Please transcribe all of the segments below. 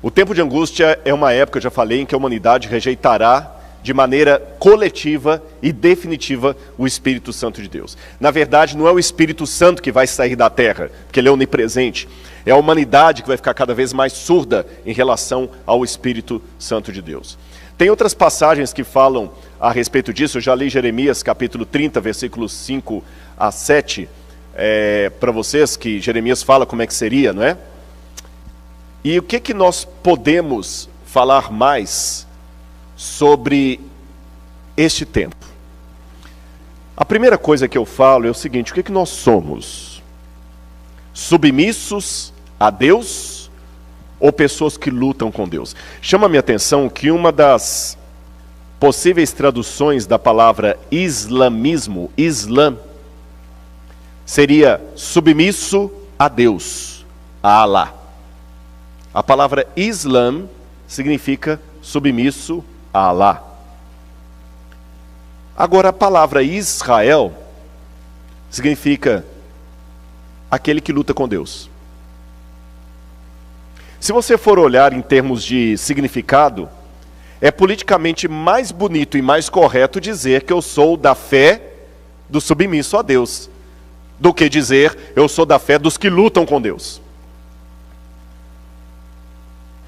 O tempo de angústia é uma época, eu já falei, em que a humanidade rejeitará de maneira coletiva e definitiva o Espírito Santo de Deus. Na verdade, não é o Espírito Santo que vai sair da terra, porque ele é onipresente. É a humanidade que vai ficar cada vez mais surda em relação ao Espírito Santo de Deus. Tem outras passagens que falam a respeito disso. Eu já li Jeremias capítulo 30, versículos 5 a 7, para vocês, que Jeremias fala como é que seria, não é? E o que nós podemos falar mais sobre este tempo? A primeira coisa que eu falo é o seguinte: o que nós somos? Submissos a Deus ou pessoas que lutam com Deus? Chama a minha atenção que uma das possíveis traduções da palavra islamismo, Islã, seria submisso a Deus, a Alá. A palavra Islã significa submisso a Alá. Agora, a palavra Israel significa aquele que luta com Deus. Se você for olhar em termos de significado, é politicamente mais bonito e mais correto dizer que eu sou da fé do submisso a Deus, do que dizer eu sou da fé dos que lutam com Deus.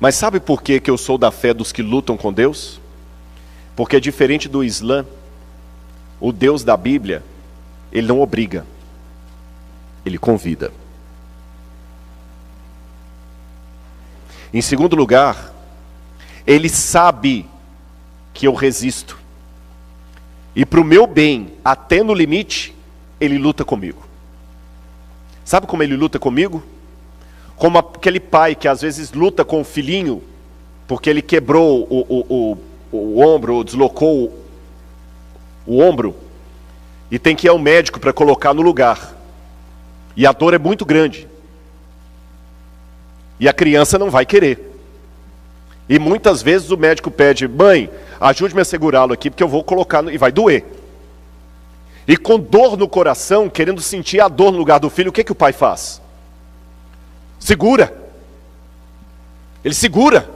Mas sabe por que eu sou da fé dos que lutam com Deus? Porque diferente do Islã, o Deus da Bíblia, ele não obriga, ele convida. Em segundo lugar, ele sabe que eu resisto. E para o meu bem, até no limite, ele luta comigo. Sabe como ele luta comigo? Como aquele pai que às vezes luta com o filhinho, porque ele quebrou o ombro, ou deslocou o ombro, e tem que ir ao médico para colocar no lugar. E a dor é muito grande. E a criança não vai querer. E muitas vezes o médico pede: mãe, ajude-me a segurá-lo aqui, porque eu vou colocar, e vai doer. E com dor no coração, querendo sentir a dor no lugar do filho, o que o pai faz? Segura. Ele segura.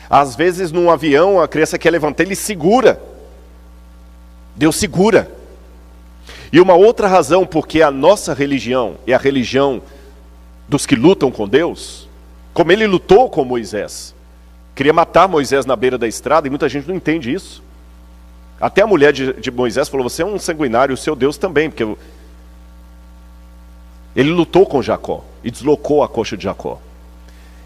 Às vezes num avião a criança quer levantar, ele segura. Deus segura. E uma outra razão porque a nossa religião é a religião dos que lutam com Deus, como ele lutou com Moisés. Queria matar Moisés na beira da estrada, e muita gente não entende isso. Até a mulher de Moisés falou: você é um sanguinário, o seu Deus também, porque ele lutou com Jacó e deslocou a coxa de Jacó.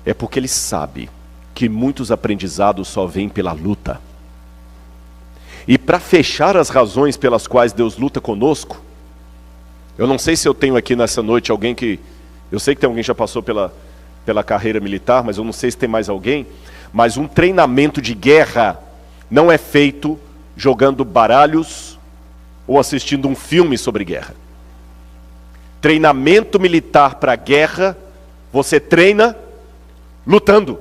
É porque ele sabe que muitos aprendizados só vêm pela luta. E para fechar as razões pelas quais Deus luta conosco, eu não sei se eu tenho aqui nessa noite alguém que... Eu sei que tem alguém que já passou pela carreira militar, mas eu não sei se tem mais alguém. Mas um treinamento de guerra não é feito jogando baralhos ou assistindo um filme sobre guerra. Treinamento militar para guerra, você treina lutando.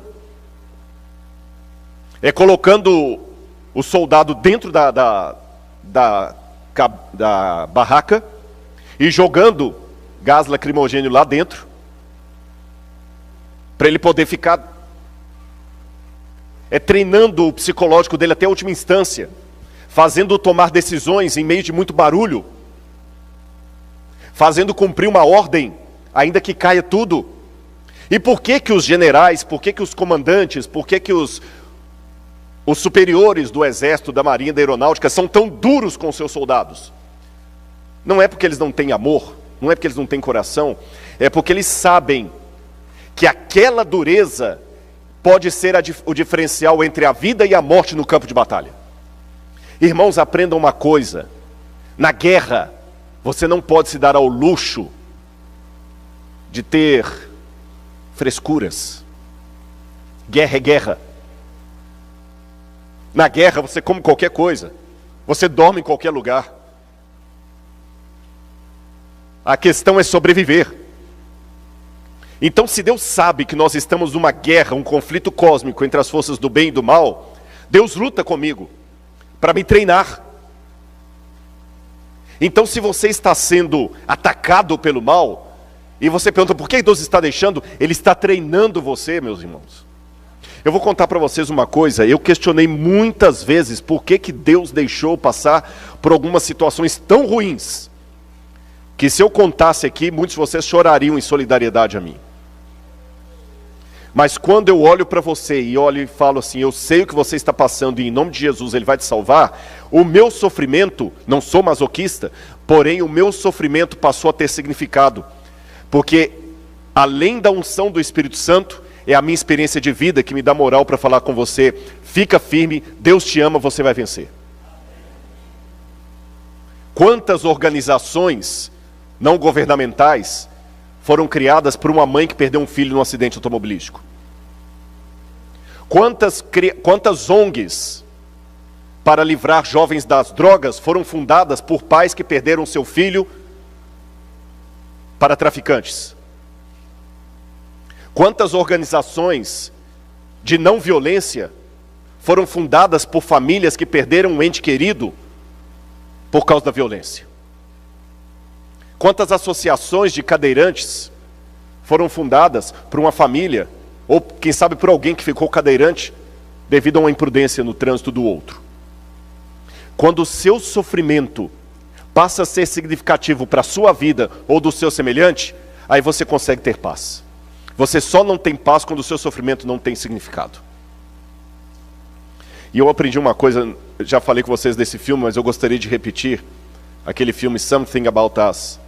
É colocando o soldado dentro da barraca e jogando gás lacrimogêneo lá dentro, para ele poder ficar... É treinando o psicológico dele até a última instância, fazendo-o tomar decisões em meio de muito barulho, fazendo cumprir uma ordem, ainda que caia tudo. E por que os generais, por que os comandantes, por que os superiores do exército, da marinha, da aeronáutica são tão duros com seus soldados? Não é porque eles não têm amor, não é porque eles não têm coração, é porque eles sabem que aquela dureza pode ser o diferencial entre a vida e a morte no campo de batalha. Irmãos, aprendam uma coisa: na guerra, você não pode se dar ao luxo de ter frescuras. Guerra é guerra. Na guerra você come qualquer coisa, você dorme em qualquer lugar. A questão é sobreviver. Então, se Deus sabe que nós estamos numa guerra, um conflito cósmico entre as forças do bem e do mal, Deus luta comigo para me treinar. Então, se você está sendo atacado pelo mal, E você pergunta, por que Deus está deixando? Ele está treinando você, meus irmãos. Eu vou contar para vocês uma coisa, eu questionei muitas vezes por que Deus deixou passar por algumas situações tão ruins, que se eu contasse aqui, muitos de vocês chorariam em solidariedade a mim. Mas quando eu olho para você e olho e falo assim, eu sei o que você está passando e em nome de Jesus Ele vai te salvar, o meu sofrimento, não sou masoquista, porém o meu sofrimento passou a ter significado. Porque além da unção do Espírito Santo, é a minha experiência de vida que me dá moral para falar com você, fica firme, Deus te ama, você vai vencer. Quantas organizações não governamentais foram criadas por uma mãe que perdeu um filho num acidente automobilístico? Quantas ONGs para livrar jovens das drogas foram fundadas por pais que perderam seu filho para traficantes? Quantas organizações de não violência foram fundadas por famílias que perderam um ente querido por causa da violência? Quantas associações de cadeirantes foram fundadas por uma família, ou quem sabe por alguém que ficou cadeirante devido a uma imprudência no trânsito do outro? Quando o seu sofrimento passa a ser significativo para a sua vida ou do seu semelhante, aí você consegue ter paz. Você só não tem paz quando o seu sofrimento não tem significado. E eu aprendi uma coisa, já falei com vocês desse filme, mas eu gostaria de repetir, aquele filme Something About Us,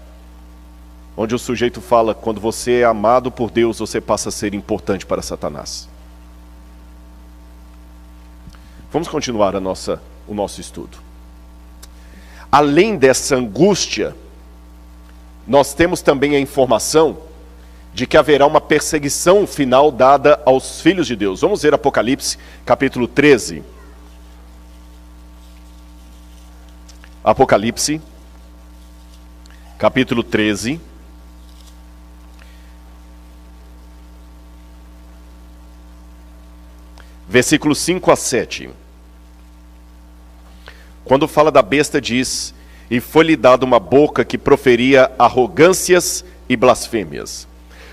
onde o sujeito fala, quando você é amado por Deus, você passa a ser importante para Satanás. Vamos continuar o nosso estudo. Além dessa angústia, nós temos também a informação de que haverá uma perseguição final dada aos filhos de Deus. Vamos ver Apocalipse, capítulo 13. Apocalipse, capítulo 13. Versículos 5 a 7. Quando fala da besta diz, e foi-lhe dada uma boca que proferia arrogâncias e blasfêmias.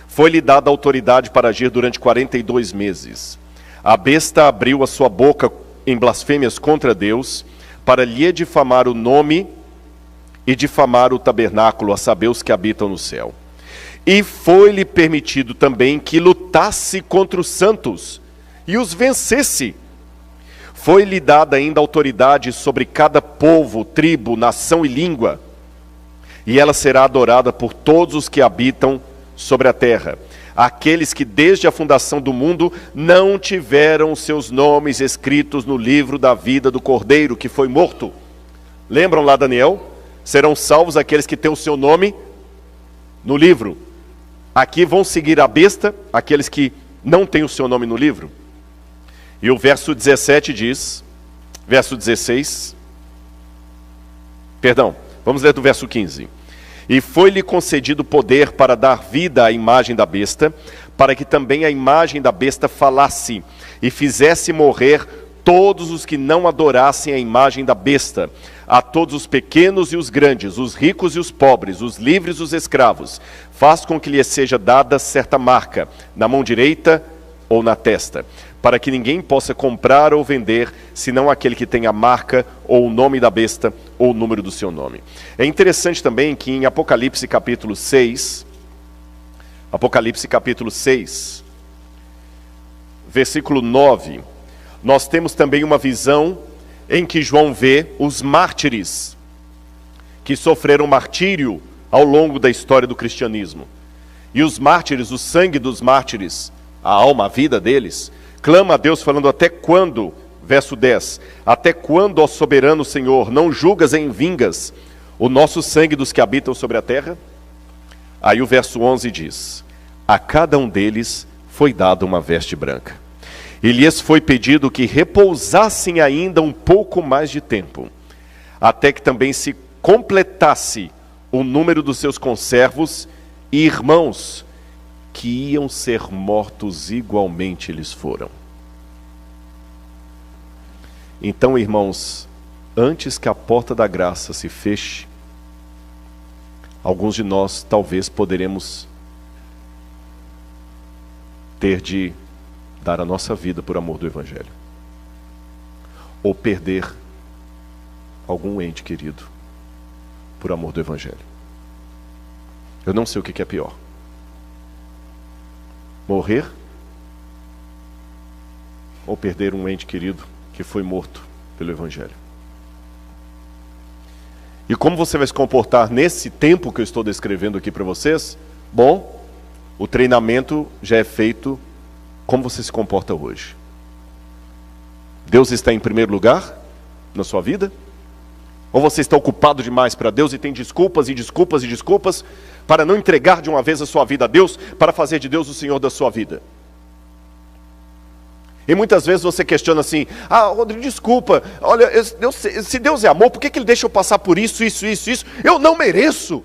Foi-lhe dada autoridade para agir durante 42 meses. A besta abriu a sua boca em blasfêmias contra Deus, para lhe difamar o nome e difamar o tabernáculo, a saber, os que habitam no céu. E foi-lhe permitido também que lutasse contra os santos e os vencesse. Foi-lhe dada ainda autoridade sobre cada povo, tribo, nação e língua, e ela será adorada por todos os que habitam sobre a terra, aqueles que desde a fundação do mundo não tiveram seus nomes escritos no livro da vida do Cordeiro, que foi morto. Lembram lá Daniel? Serão salvos aqueles que têm o seu nome no livro. Aqui vão seguir a besta, aqueles que não têm o seu nome no livro. E o verso 17 diz, verso 16, perdão, vamos ler do verso 15. E foi-lhe concedido poder para dar vida à imagem da besta, para que também a imagem da besta falasse e fizesse morrer todos os que não adorassem a imagem da besta, a todos os pequenos e os grandes, os ricos e os pobres, os livres e os escravos. Faz com que lhe seja dada certa marca, na mão direita ou na testa, para que ninguém possa comprar ou vender, senão aquele que tem a marca, ou o nome da besta, ou o número do seu nome. É interessante também que em Apocalipse capítulo 6, versículo 9, nós temos também uma visão em que João vê os mártires, que sofreram martírio ao longo da história do cristianismo. E os mártires, o sangue dos mártires, a alma, a vida deles, clama a Deus falando, até quando, verso 10, até quando, ó soberano Senhor, não julgas em vingas o nosso sangue dos que habitam sobre a terra? Aí o verso 11 diz, a cada um deles foi dada uma veste branca, e lhes foi pedido que repousassem ainda um pouco mais de tempo, até que também se completasse o número dos seus conservos e irmãos, que iam ser mortos igualmente eles foram. Então, irmãos, antes que a porta da graça se feche, alguns de nós talvez poderemos ter de dar a nossa vida por amor do Evangelho, ou perder algum ente querido por amor do Evangelho. Eu não sei o que é pior: morrer ou perder um ente querido que foi morto pelo Evangelho. E como você vai se comportar nesse tempo que eu estou descrevendo aqui para vocês? Bom, o treinamento já é feito como você se comporta hoje. Deus está em primeiro lugar na sua vida? Ou você está ocupado demais para Deus e tem desculpas e desculpas e desculpas para não entregar de uma vez a sua vida a Deus, para fazer de Deus o Senhor da sua vida? E muitas vezes você questiona assim: ah, Rodrigo, desculpa, olha, se Deus é amor, por que Ele deixa eu passar por isso? Eu não mereço.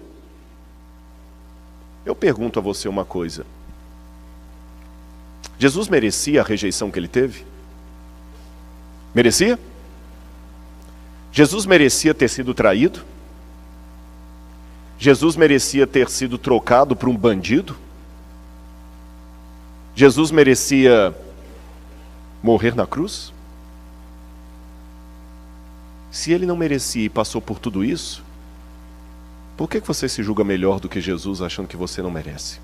Eu pergunto a você uma coisa: Jesus merecia a rejeição que Ele teve? Merecia? Jesus merecia ter sido traído? Jesus merecia ter sido trocado por um bandido? Jesus merecia morrer na cruz? Se Ele não merecia e passou por tudo isso, por que você se julga melhor do que Jesus, achando que você não merece?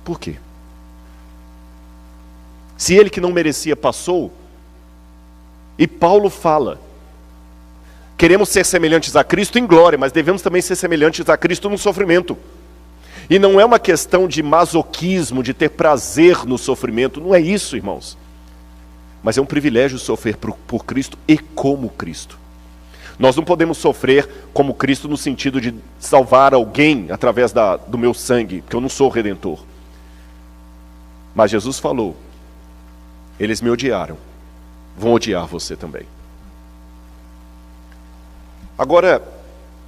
Por quê? Se Ele que não merecia passou, e Paulo fala, queremos ser semelhantes a Cristo em glória, mas devemos também ser semelhantes a Cristo no sofrimento. E não é uma questão de masoquismo, de ter prazer no sofrimento, não é isso, irmãos. Mas é um privilégio sofrer por Cristo e como Cristo. Nós não podemos sofrer como Cristo no sentido de salvar alguém através do meu sangue, porque eu não sou o Redentor. Mas Jesus falou: eles me odiaram, vão odiar você também. Agora,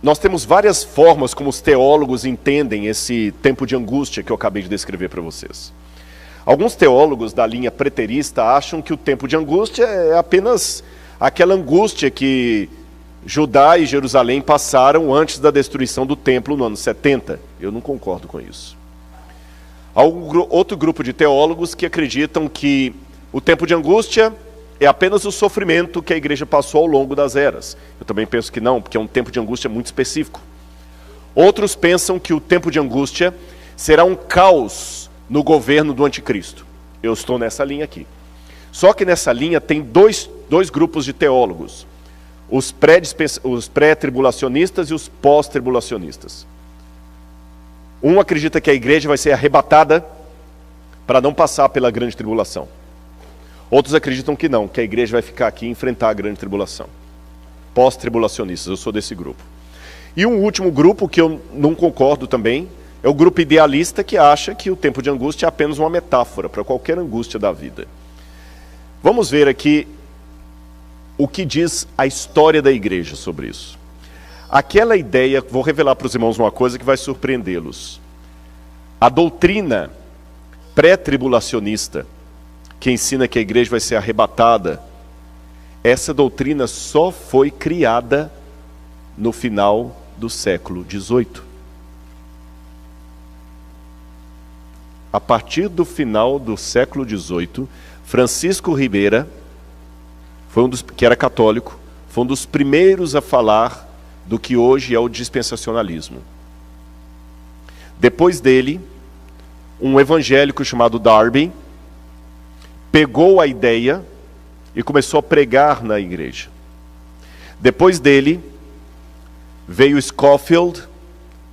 nós temos várias formas como os teólogos entendem esse tempo de angústia que eu acabei de descrever para vocês. Alguns teólogos da linha preterista acham que o tempo de angústia é apenas aquela angústia que Judá e Jerusalém passaram antes da destruição do templo no ano 70. Eu não concordo com isso. Há outro grupo de teólogos que acreditam que o tempo de angústia é apenas o sofrimento que a igreja passou ao longo das eras. Eu também penso que não, porque é um tempo de angústia muito específico. Outros pensam que o tempo de angústia será um caos no governo do anticristo. Eu estou nessa linha aqui. Só que nessa linha tem dois grupos de teólogos: os pré-tribulacionistas e os pós-tribulacionistas. Um acredita que a igreja vai ser arrebatada para não passar pela grande tribulação. Outros acreditam que não, que a igreja vai ficar aqui e enfrentar a grande tribulação. Pós-tribulacionistas, eu sou desse grupo. E um último grupo que eu não concordo também é o grupo idealista, que acha que o tempo de angústia é apenas uma metáfora para qualquer angústia da vida. Vamos ver aqui o que diz a história da igreja sobre isso. Aquela ideia, vou revelar para os irmãos uma coisa que vai surpreendê-los. A doutrina pré-tribulacionista, que ensina que a igreja vai ser arrebatada, essa doutrina só foi criada no final do século XVIII. A partir do final do século XVIII, Francisco Ribeira, que era católico, foi um dos primeiros a falar do que hoje é o dispensacionalismo. Depois dele, um evangélico chamado Darby pegou a ideia e começou a pregar na igreja. Depois dele, veio Scofield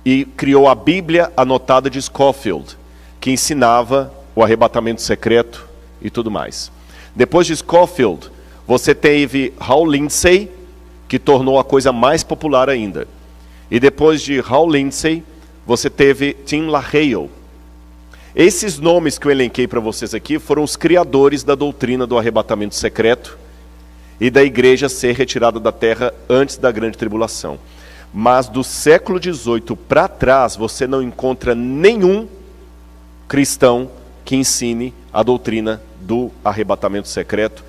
e criou a Bíblia anotada de Scofield, que ensinava o arrebatamento secreto e tudo mais. Depois de Scofield, você teve Hal Lindsey, que tornou a coisa mais popular ainda. E depois de Hal Lindsey, você teve Tim LaHaye. Esses nomes que eu elenquei para vocês aqui foram os criadores da doutrina do arrebatamento secreto e da igreja ser retirada da terra antes da grande tribulação. Mas do século XVIII para trás, você não encontra nenhum cristão que ensine a doutrina do arrebatamento secreto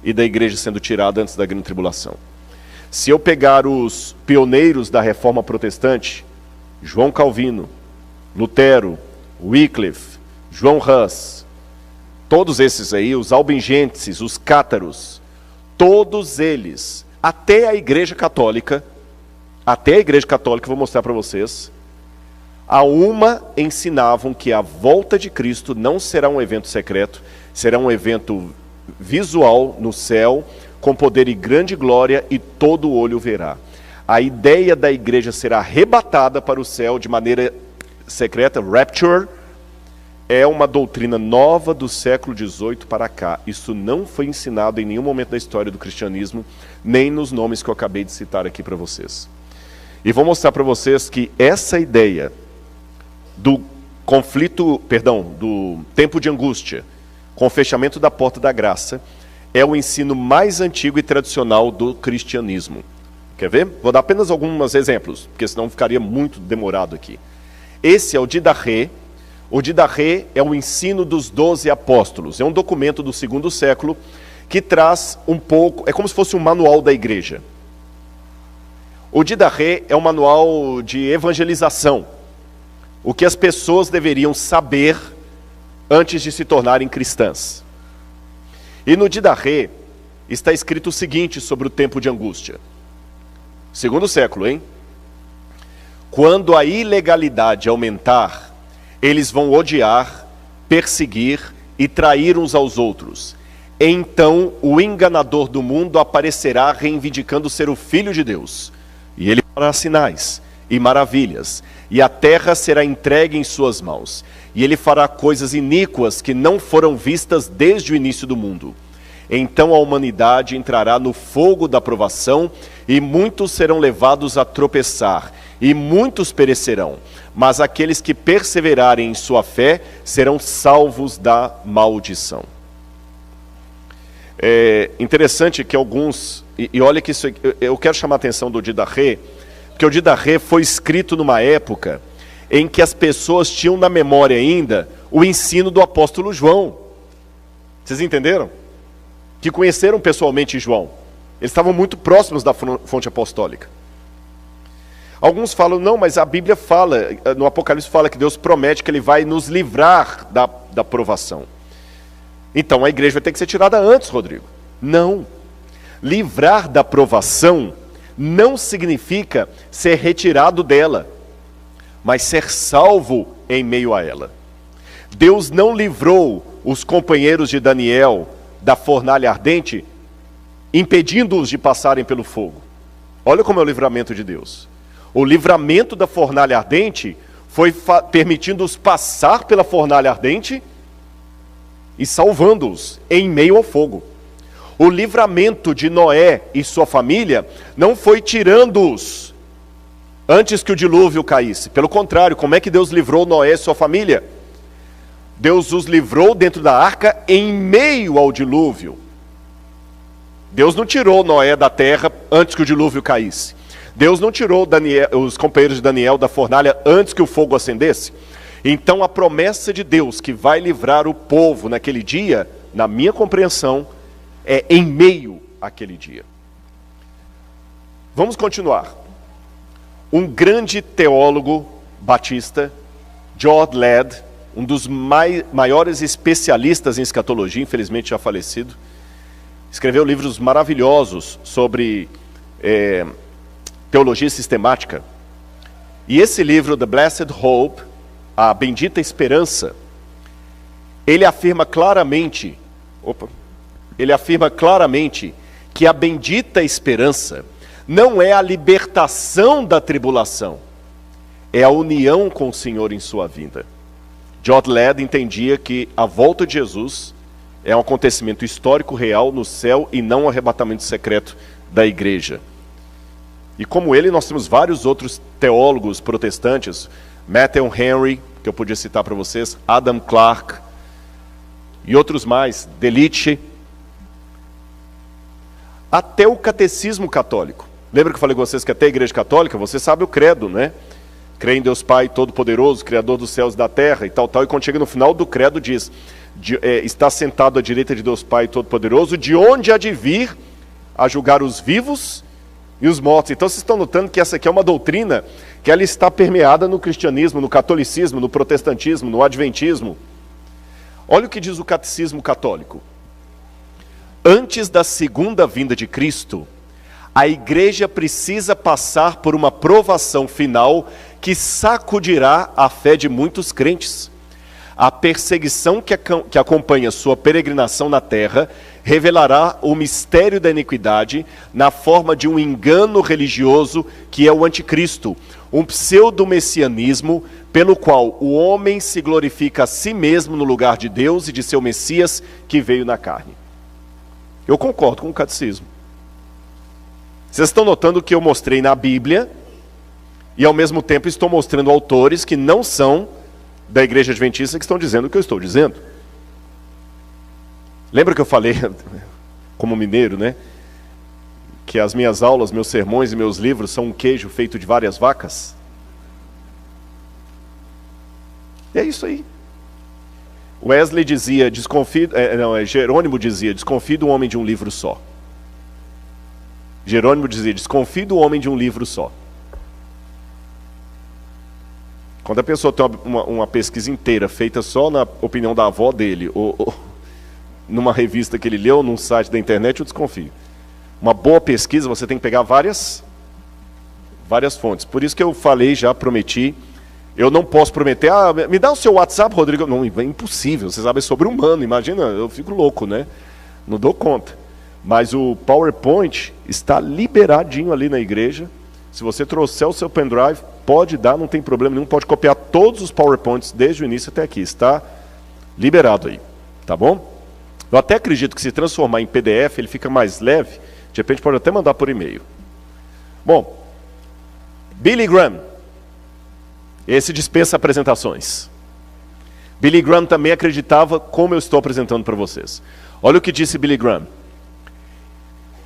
e da igreja sendo tirada antes da grande tribulação. Se eu pegar os pioneiros da reforma protestante, João Calvino, Lutero, Wycliffe, João Hus, todos esses aí, os albigenses, os cátaros, todos eles, até a Igreja Católica, vou mostrar para vocês, a uma ensinavam que a volta de Cristo não será um evento secreto, será um evento visual no céu, com poder e grande glória, e todo olho verá. A ideia da igreja ser arrebatada para o céu de maneira secreta, rapture, é uma doutrina nova do século XVIII para cá. Isso não foi ensinado em nenhum momento da história do cristianismo, nem nos nomes que eu acabei de citar aqui para vocês. E vou mostrar para vocês que essa ideia do do tempo de angústia, com o fechamento da porta da graça, é o ensino mais antigo e tradicional do cristianismo. Quer ver? Vou dar apenas alguns exemplos, porque senão ficaria muito demorado aqui. Esse é o Didache. O Didache é o ensino dos 12 apóstolos. É um documento do segundo século que traz um pouco, é como se fosse um manual da igreja. O Didache é um manual de evangelização. O que as pessoas deveriam saber antes de se tornarem cristãs. E no Didache está escrito o seguinte sobre o tempo de angústia. Segundo século, hein? Quando a ilegalidade aumentar, eles vão odiar, perseguir e trair uns aos outros. Então o enganador do mundo aparecerá reivindicando ser o Filho de Deus. E ele fará sinais e maravilhas, e a terra será entregue em suas mãos. E ele fará coisas iníquas que não foram vistas desde o início do mundo. Então a humanidade entrará no fogo da provação, e muitos serão levados a tropeçar, e muitos perecerão. Mas aqueles que perseverarem em sua fé serão salvos da maldição. É interessante que alguns, e olha que isso, eu quero chamar a atenção do Didache, porque o Didache foi escrito numa época em que as pessoas tinham na memória ainda o ensino do apóstolo João. Vocês entenderam? Que conheceram pessoalmente João. Eles estavam muito próximos da fonte apostólica. Alguns falam, não, mas a Bíblia fala, no Apocalipse fala que Deus promete que Ele vai nos livrar da provação. Então a igreja vai ter que ser tirada antes, Rodrigo. Não. Livrar da provação não significa ser retirado dela, mas ser salvo em meio a ela. Deus não livrou os companheiros de Daniel da fornalha ardente, impedindo-os de passarem pelo fogo. Olha como é o livramento de Deus. O livramento da fornalha ardente foi permitindo-os passar pela fornalha ardente e salvando-os em meio ao fogo. O livramento de Noé e sua família não foi tirando-os antes que o dilúvio caísse. Pelo contrário, como é que Deus livrou Noé e sua família? Deus os livrou dentro da arca em meio ao dilúvio. Deus não tirou Noé da terra antes que o dilúvio caísse. Deus não tirou os companheiros de Daniel da fornalha antes que o fogo acendesse. Então a promessa de Deus que vai livrar o povo naquele dia, na minha compreensão, é em meio àquele dia. Vamos continuar. Um grande teólogo batista, George Ladd, um dos maiores especialistas em escatologia, infelizmente já falecido, escreveu livros maravilhosos sobre teologia sistemática. E esse livro, The Blessed Hope, a Bendita Esperança, ele afirma claramente que a bendita esperança não é a libertação da tribulação, é a união com o Senhor em sua vinda. George Ladd entendia que a volta de Jesus é um acontecimento histórico real no céu e não um arrebatamento secreto da igreja. E como ele, nós temos vários outros teólogos protestantes, Matthew Henry, que eu podia citar para vocês, Adam Clarke, e outros mais, Delitzsch, até o catecismo católico. Lembra que eu falei com vocês que até a igreja católica, você sabe o credo, né? Crê em Deus Pai Todo-Poderoso, Criador dos céus e da terra, e tal, e quando chega no final do credo diz, está sentado à direita de Deus Pai Todo-Poderoso, de onde há de vir a julgar os vivos e os mortos. Então vocês estão notando que essa aqui é uma doutrina que ela está permeada no cristianismo, no catolicismo, no protestantismo, no adventismo. Olha o que diz o catecismo católico. Antes da segunda vinda de Cristo, a igreja precisa passar por uma provação final que sacudirá a fé de muitos crentes. A perseguição que acompanha sua peregrinação na terra revelará o mistério da iniquidade na forma de um engano religioso que é o anticristo, um pseudo-messianismo pelo qual o homem se glorifica a si mesmo no lugar de Deus e de seu Messias que veio na carne. Eu concordo com o catecismo. Vocês estão notando que eu mostrei na Bíblia e ao mesmo tempo estou mostrando autores que não são da igreja adventista que estão dizendo o que eu estou dizendo. Lembra que eu falei, como mineiro, né? Que as minhas aulas, meus sermões e meus livros são um queijo feito de várias vacas? E é isso aí. Wesley dizia, Jerônimo dizia, desconfie do homem de um livro só. Jerônimo dizia, desconfie do homem de um livro só. Quando a pessoa tem uma pesquisa inteira feita só na opinião da avó dele, ou numa revista que ele leu, num site da internet, eu desconfio. Uma boa pesquisa, você tem que pegar várias fontes. Por isso que eu falei, já prometi, eu não posso prometer, me dá o seu WhatsApp, Rodrigo. Não, é impossível, você sabe, é sobre-humano, imagina, eu fico louco, né? Não dou conta. Mas o PowerPoint está liberadinho ali na igreja. Se você trouxer o seu pendrive, pode dar, não tem problema nenhum, pode copiar todos os PowerPoints desde o início até aqui, está liberado aí, tá bom? Eu até acredito que se transformar em PDF, ele fica mais leve, de repente pode até mandar por e-mail. Bom, Billy Graham, esse dispensa apresentações. Billy Graham também acreditava como eu estou apresentando para vocês. Olha o que disse Billy Graham.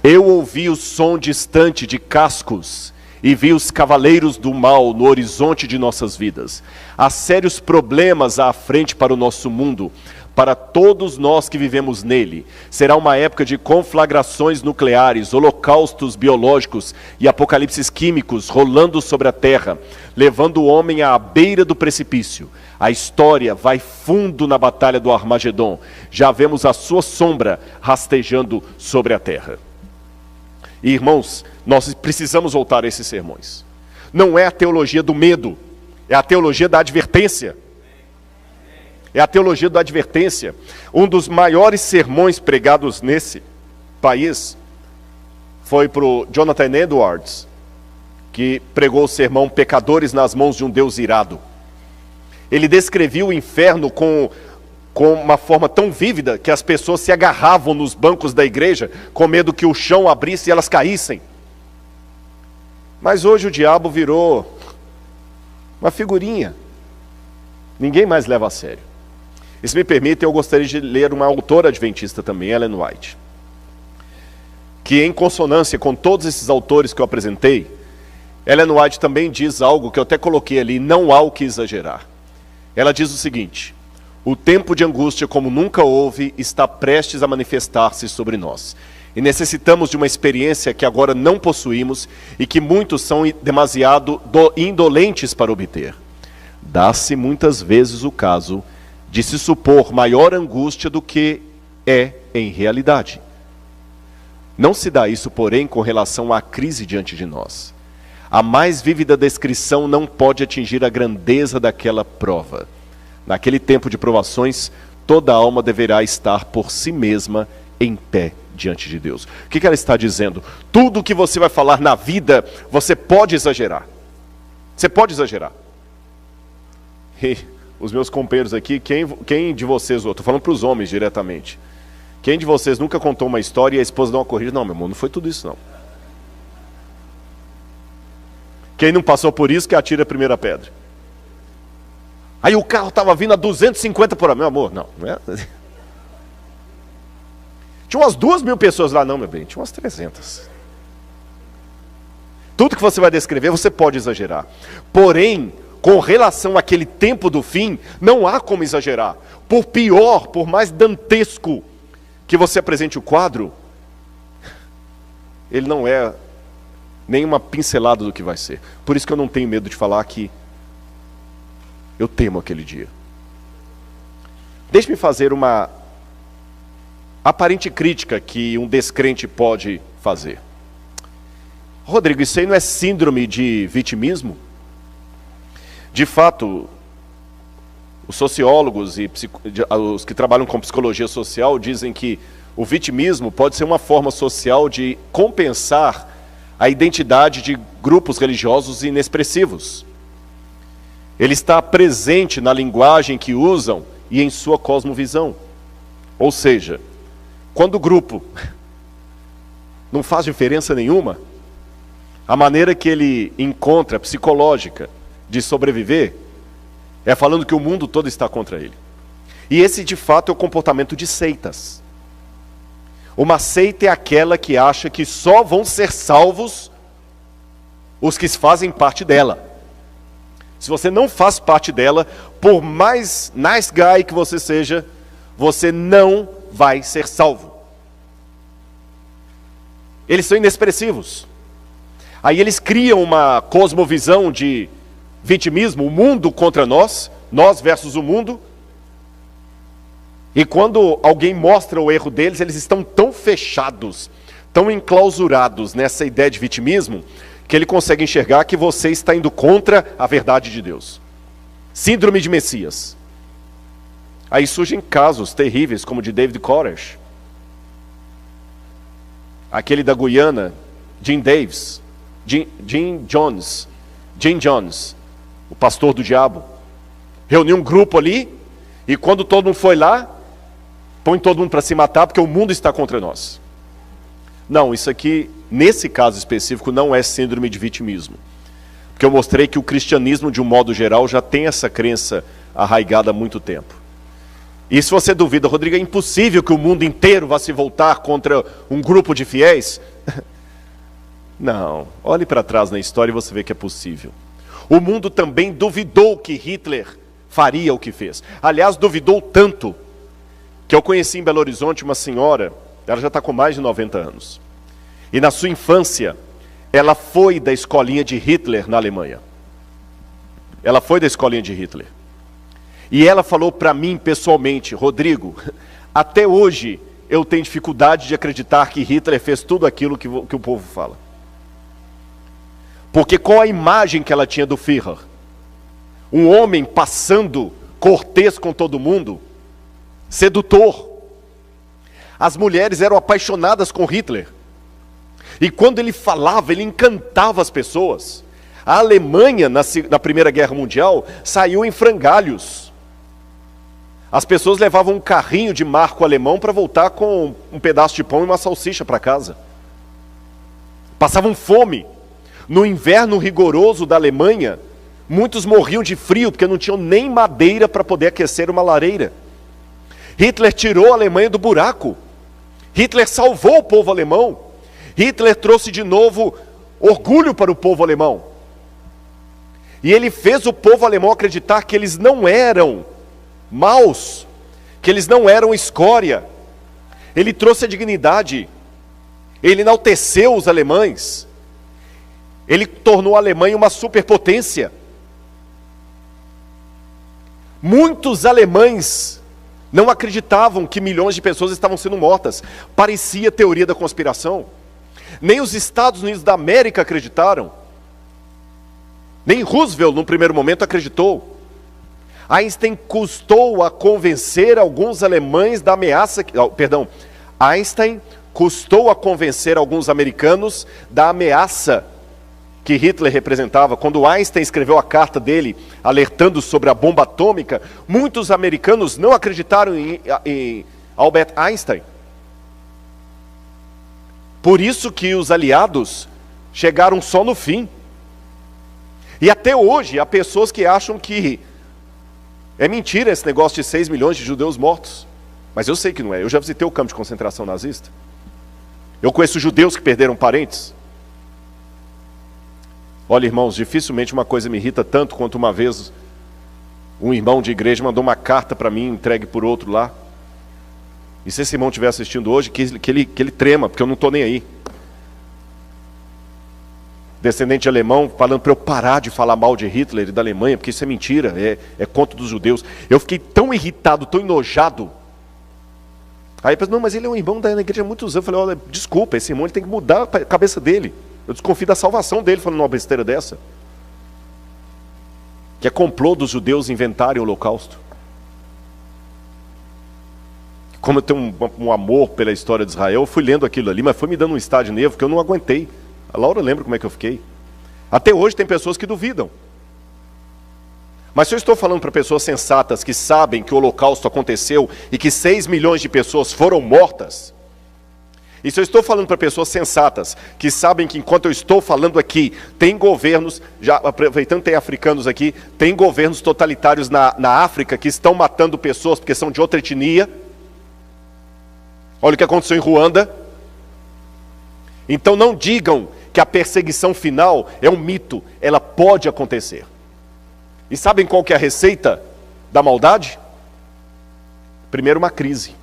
Eu ouvi o som distante de cascos e vi os cavaleiros do mal no horizonte de nossas vidas. Há sérios problemas à frente para o nosso mundo, para todos nós que vivemos nele. Será uma época de conflagrações nucleares, holocaustos biológicos e apocalipses químicos rolando sobre a terra, levando o homem à beira do precipício. A história vai fundo na batalha do Armagedon. Já vemos a sua sombra rastejando sobre a terra. E, irmãos, nós precisamos voltar a esses sermões. Não é a teologia do medo, é a teologia da advertência. É a teologia da advertência. Um dos maiores sermões pregados nesse país foi para o Jonathan Edwards, que pregou o sermão Pecadores nas mãos de um Deus irado. Ele descrevia o inferno com uma forma tão vívida que as pessoas se agarravam nos bancos da igreja com medo que o chão abrisse e elas caíssem. Mas hoje o diabo virou uma figurinha. Ninguém mais leva a sério. E se me permitem, eu gostaria de ler uma autora adventista também, Ellen White, que em consonância com todos esses autores que eu apresentei, Ellen White também diz algo que eu até coloquei ali, não há o que exagerar. Ela diz o seguinte: o tempo de angústia como nunca houve está prestes a manifestar-se sobre nós. E necessitamos de uma experiência que agora não possuímos e que muitos são demasiado indolentes para obter. Dá-se muitas vezes o caso de se supor maior angústia do que é em realidade. Não se dá isso, porém, com relação à crise diante de nós. A mais vívida descrição não pode atingir a grandeza daquela prova. Naquele tempo de provações, toda alma deverá estar por si mesma em pé diante de Deus. O que ela está dizendo? Tudo que você vai falar na vida, você pode exagerar. Você pode exagerar. E os meus companheiros aqui, quem de vocês, eu estou falando para os homens diretamente, quem de vocês nunca contou uma história e a esposa dá uma corrida? Não, meu irmão, não foi tudo isso não. Quem não passou por isso, que atira a primeira pedra. Aí o carro estava vindo a 250 por hora. Meu amor, não é? Tinha umas 2.000 pessoas lá. Não, meu bem, tinha umas 300. Tudo que você vai descrever, você pode exagerar. Porém, com relação àquele tempo do fim, não há como exagerar. Por pior, por mais dantesco que você apresente o quadro, ele não é nem uma pincelada do que vai ser. Por isso que eu não tenho medo de falar que eu temo aquele dia. Deixe-me fazer uma aparente crítica que um descrente pode fazer. Rodrigo, isso aí não é síndrome de vitimismo? De fato, os sociólogos e os que trabalham com psicologia social dizem que o vitimismo pode ser uma forma social de compensar a identidade de grupos religiosos inexpressivos. Ele está presente na linguagem que usam e em sua cosmovisão. Ou seja, quando o grupo não faz diferença nenhuma, a maneira que ele encontra psicológica de sobreviver é falando que o mundo todo está contra ele. E esse, de fato, é o comportamento de seitas. Uma seita é aquela que acha que só vão ser salvos os que fazem parte dela. Se você não faz parte dela, por mais nice guy que você seja, você não vai ser salvo. Eles são inexpressivos. Aí eles criam uma cosmovisão de vitimismo, o mundo contra nós, nós versus o mundo. E quando alguém mostra o erro deles, eles estão tão fechados, tão enclausurados nessa ideia de vitimismo, que ele consegue enxergar que você está indo contra a verdade de Deus. Síndrome de Messias. Aí surgem casos terríveis, como o de David Koresh, aquele da Guiana, Jim Jones, o pastor do diabo. Reuniu um grupo ali, e quando todo mundo foi lá, põe todo mundo para se matar, porque o mundo está contra nós. Não, isso aqui, nesse caso específico, não é síndrome de vitimismo. Porque eu mostrei que o cristianismo, de um modo geral, já tem essa crença arraigada há muito tempo. E se você duvida, Rodrigo, é impossível que o mundo inteiro vá se voltar contra um grupo de fiéis? Não, olhe para trás na história e você vê que é possível. O mundo também duvidou que Hitler faria o que fez. Aliás, duvidou tanto que eu conheci em Belo Horizonte uma senhora, ela já está com mais de 90 anos. E na sua infância, ela foi da escolinha de Hitler na Alemanha. Ela foi da escolinha de Hitler. E ela falou para mim pessoalmente, Rodrigo, até hoje eu tenho dificuldade de acreditar que Hitler fez tudo aquilo que o povo fala. Porque com a imagem que ela tinha do Führer, um homem passando cortês com todo mundo, sedutor. As mulheres eram apaixonadas com Hitler. E quando ele falava, ele encantava as pessoas. A Alemanha, na Primeira Guerra Mundial, saiu em frangalhos. As pessoas levavam um carrinho de marco alemão para voltar com um pedaço de pão e uma salsicha para casa. Passavam fome. No inverno rigoroso da Alemanha, muitos morriam de frio porque não tinham nem madeira para poder aquecer uma lareira. Hitler tirou a Alemanha do buraco. Hitler salvou o povo alemão. Hitler trouxe de novo orgulho para o povo alemão. E ele fez o povo alemão acreditar que eles não eram maus, que eles não eram escória. Ele trouxe a dignidade. Ele enalteceu os alemães. Ele tornou a Alemanha uma superpotência. Muitos alemães não acreditavam que milhões de pessoas estavam sendo mortas. Parecia teoria da conspiração. Nem os Estados Unidos da América acreditaram. Nem Roosevelt, no primeiro momento, acreditou. Einstein custou a convencer alguns alemães da ameaça... Einstein custou a convencer alguns americanos da ameaça que Hitler representava. Quando Einstein escreveu a carta dele, alertando sobre a bomba atômica, muitos americanos não acreditaram em Albert Einstein. Por isso que os aliados chegaram só no fim. E até hoje, há pessoas que acham que é mentira esse negócio de 6 milhões de judeus mortos. Mas eu sei que não é. Eu já visitei o campo de concentração nazista. Eu conheço judeus que perderam parentes. Olha, irmãos, dificilmente uma coisa me irrita tanto quanto uma vez um irmão de igreja mandou uma carta para mim, entregue por outro lá. E se esse irmão estiver assistindo hoje, que ele trema, porque eu não estou nem aí. descendente de alemão, falando para eu parar de falar mal de Hitler e da Alemanha, porque isso é mentira, é contra dos judeus. Eu fiquei tão irritado, tão enojado. Aí eu pensei, não, mas ele é um irmão da igreja há muitos anos. Eu falei, olha, desculpa, esse irmão ele tem que mudar a cabeça dele. Eu desconfio da salvação dele falando uma besteira dessa. Que é complô dos judeus inventarem o holocausto. Como eu tenho um amor pela história de Israel, eu fui lendo aquilo ali, mas foi me dando um estado de nervo que eu não aguentei. A Laura lembra como é que eu fiquei. Até hoje tem pessoas que duvidam. Mas se eu estou falando para pessoas sensatas que sabem que o holocausto aconteceu e que 6 milhões de pessoas foram mortas, e se eu estou falando para pessoas sensatas que sabem que enquanto eu estou falando aqui, tem governos, já aproveitando que tem africanos aqui, tem governos totalitários na África que estão matando pessoas porque são de outra etnia. Olha o que aconteceu em Ruanda. Então não digam que a perseguição final é um mito, ela pode acontecer. E sabem qual que é a receita da maldade? Primeiro, uma crise.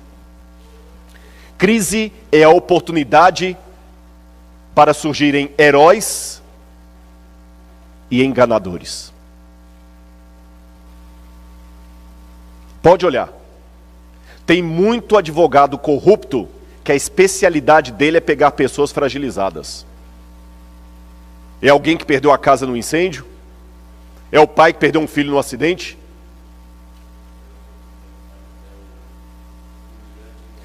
Crise é a oportunidade para surgirem heróis e enganadores. Pode olhar. Tem muito advogado corrupto que a especialidade dele é pegar pessoas fragilizadas. É alguém que perdeu a casa no incêndio? É o pai que perdeu um filho no acidente?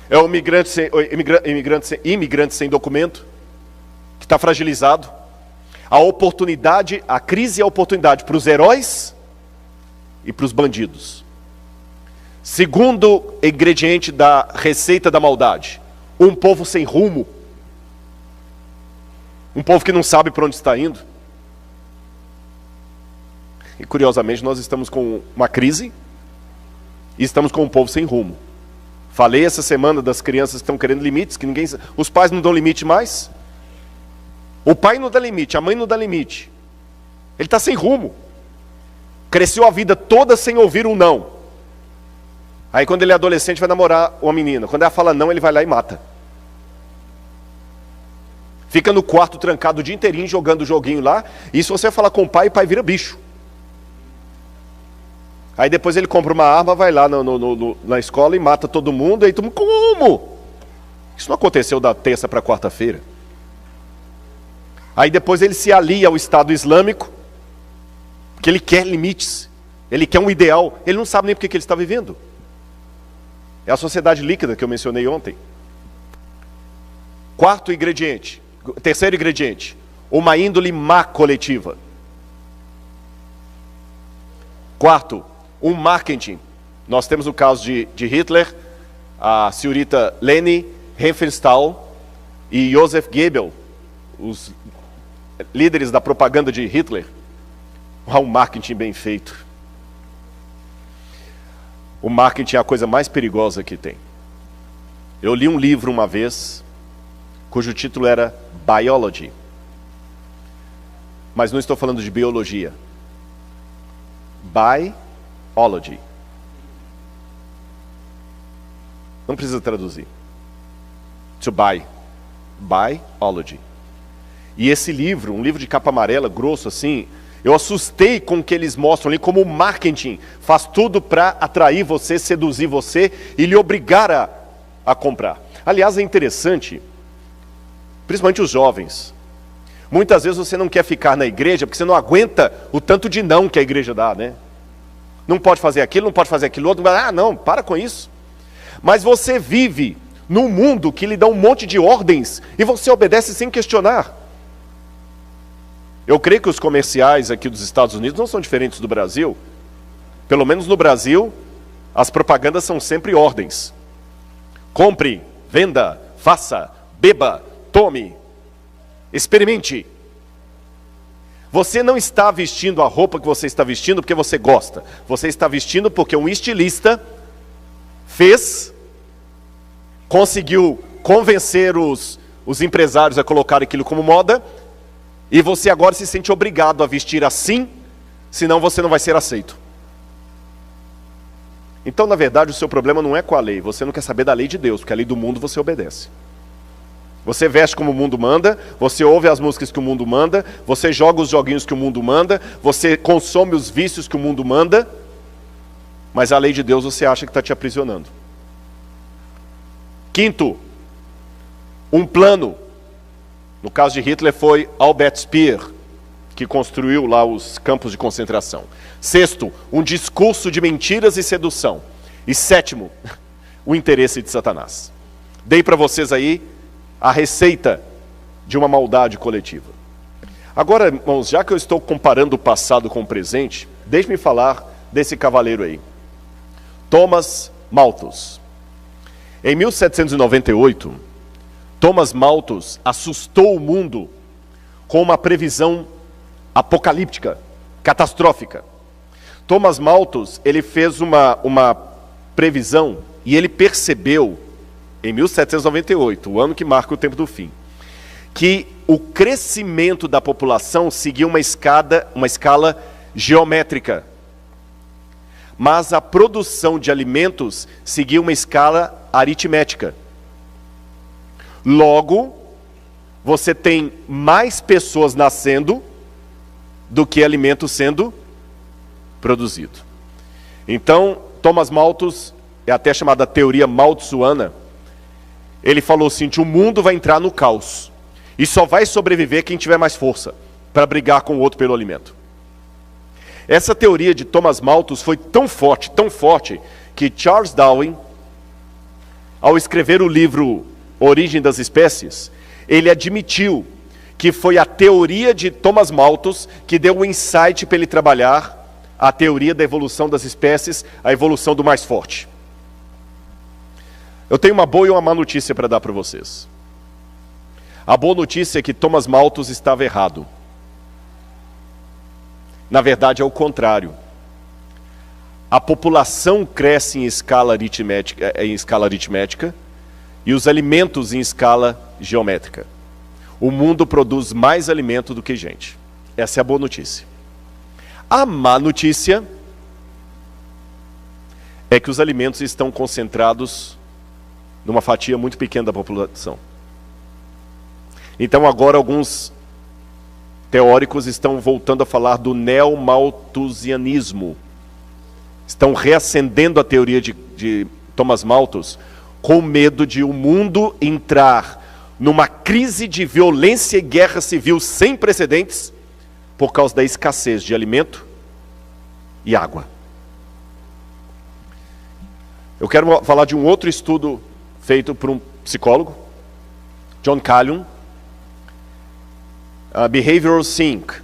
É o imigrante sem documento, que está fragilizado? A oportunidade, a crise é a oportunidade para os heróis e para os bandidos. Segundo ingrediente da receita da maldade, um povo sem rumo. Um povo que não sabe para onde está indo. E curiosamente nós estamos com uma crise e estamos com um povo sem rumo. Falei essa semana das crianças que estão querendo limites, que os pais não dão limite mais. O pai não dá limite, a mãe não dá limite. Ele está sem rumo. Cresceu a vida toda sem ouvir um não. Aí quando ele é adolescente vai namorar uma menina. Quando ela fala não, ele vai lá e mata. Fica no quarto trancado o dia inteirinho jogando o joguinho lá. E se você falar com o pai vira bicho. Aí depois ele compra uma arma, vai lá na escola e mata todo mundo. Aí todo mundo, como? Isso não aconteceu da terça para quarta-feira. Aí depois ele se alia ao Estado Islâmico, porque ele quer limites, ele quer um ideal, ele não sabe nem porque que ele está vivendo. É a sociedade líquida que eu mencionei ontem. Terceiro ingrediente, uma índole má coletiva. Quarto, um marketing. Nós temos o caso de Hitler, a senhorita Leni Riefenstahl e Joseph Goebbels, os líderes da propaganda de Hitler. Um marketing bem feito. O marketing é a coisa mais perigosa que tem. Eu li um livro uma vez, cujo título era Biology. Mas não estou falando de biologia. Biology. Não precisa traduzir. To buy. Biology. E esse livro, um livro de capa amarela, grosso assim, eu assustei com o que eles mostram ali, como o marketing faz tudo para atrair você, seduzir você e lhe obrigar a comprar. Aliás, é interessante, principalmente os jovens. Muitas vezes você não quer ficar na igreja porque você não aguenta o tanto de não que a igreja dá, né? Não pode fazer aquilo, não pode fazer aquilo outro. Ah, não, para com isso. Mas você vive num mundo que lhe dá um monte de ordens e você obedece sem questionar. Eu creio que os comerciais aqui dos Estados Unidos não são diferentes do Brasil. Pelo menos no Brasil, as propagandas são sempre ordens. Compre, venda, faça, beba, tome, experimente. Você não está vestindo a roupa que você está vestindo porque você gosta. Você está vestindo porque um estilista conseguiu convencer os empresários a colocar aquilo como moda, e você agora se sente obrigado a vestir assim, senão você não vai ser aceito. Então, na verdade, o seu problema não é com a lei. Você não quer saber da lei de Deus, porque a lei do mundo você obedece. Você veste como o mundo manda, você ouve as músicas que o mundo manda, você joga os joguinhos que o mundo manda, você consome os vícios que o mundo manda, mas a lei de Deus você acha que está te aprisionando. Quinto, um plano. No caso de Hitler foi Albert Speer, que construiu lá os campos de concentração. Sexto, um discurso de mentiras e sedução. E sétimo, o interesse de Satanás. Dei para vocês aí a receita de uma maldade coletiva. Agora, irmãos, já que eu estou comparando o passado com o presente, deixe-me falar desse cavaleiro aí. Thomas Malthus. Em 1798, Thomas Malthus assustou o mundo com uma previsão apocalíptica, catastrófica. Thomas Malthus, ele fez uma previsão e ele percebeu, em 1798, o ano que marca o tempo do fim, que o crescimento da população seguia uma escala geométrica, mas a produção de alimentos seguia uma escala aritmética. Logo, você tem mais pessoas nascendo do que alimento sendo produzido. Então, Thomas Malthus, é até chamada teoria malthusiana, ele falou assim, que o mundo vai entrar no caos, e só vai sobreviver quem tiver mais força, para brigar com o outro pelo alimento. Essa teoria de Thomas Malthus foi tão forte, que Charles Darwin, ao escrever o livro Origem das Espécies, ele admitiu que foi a teoria de Thomas Malthus que deu o insight para ele trabalhar a teoria da evolução das espécies, a evolução do mais forte. Eu tenho uma boa e uma má notícia para dar para vocês. A boa notícia é que Thomas Malthus estava errado. Na verdade é o contrário. A população cresce em escala aritmética e os alimentos em escala geométrica. O mundo produz mais alimento do que gente. Essa é a boa notícia. A má notícia é que os alimentos estão concentrados numa fatia muito pequena da população. Então agora alguns teóricos estão voltando a falar do neomalthusianismo. Estão reacendendo a teoria de Thomas Malthus com medo de o mundo entrar numa crise de violência e guerra civil sem precedentes por causa da escassez de alimento e água. Eu quero falar de um outro estudo feito por um psicólogo, John Calhoun, Behavioral Sync,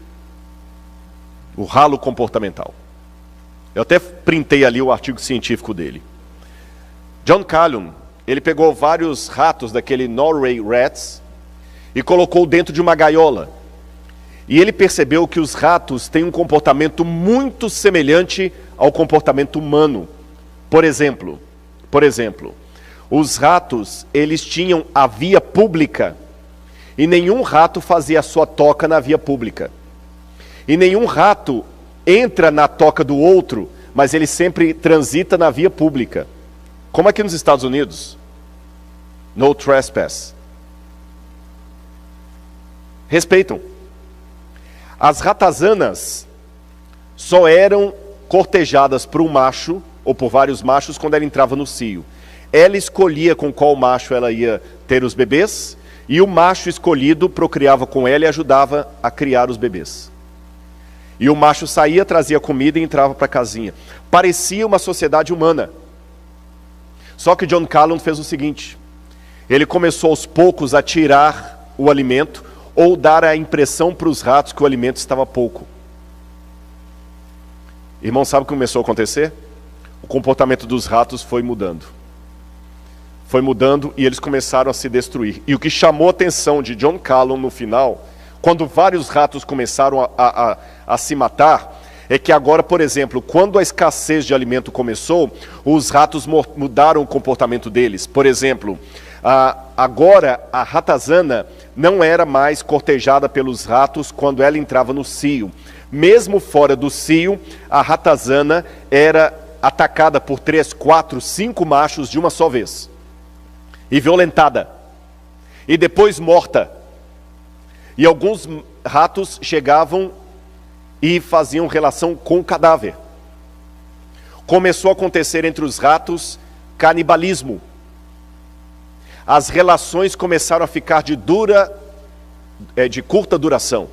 o ralo comportamental. Eu até printei ali o artigo científico dele. John Calhoun, ele pegou vários ratos daquele Norway Rats e colocou dentro de uma gaiola. E ele percebeu que os ratos têm um comportamento muito semelhante ao comportamento humano. Por exemplo, os ratos, eles tinham a via pública e nenhum rato fazia a sua toca na via pública. E nenhum rato entra na toca do outro, mas ele sempre transita na via pública. Como aqui nos Estados Unidos. No trespass. Respeitam. As ratazanas só eram cortejadas por um macho, ou por vários machos, quando ela entrava no cio. Ela escolhia com qual macho ela ia ter os bebês, e o macho escolhido procriava com ela e ajudava a criar os bebês. E o macho saía, trazia comida e entrava para a casinha. Parecia uma sociedade humana. Só que John Calhoun fez o seguinte, ele começou aos poucos a tirar o alimento, ou dar a impressão para os ratos que o alimento estava pouco. Irmão, sabe o que começou a acontecer? O comportamento dos ratos foi mudando. Foi mudando e eles começaram a se destruir. E o que chamou a atenção de John Calhoun no final, quando vários ratos começaram a se matar, é que agora, por exemplo, quando a escassez de alimento começou, os ratos mudaram o comportamento deles. Por exemplo, agora a ratazana não era mais cortejada pelos ratos quando ela entrava no cio. Mesmo fora do cio, a ratazana era atacada por 3, 4, 5 machos de uma só vez. E violentada. e depois morta. E alguns ratos chegavam e faziam relação com o cadáver. Começou a acontecer entre os ratos canibalismo. As relações começaram a ficar de curta duração.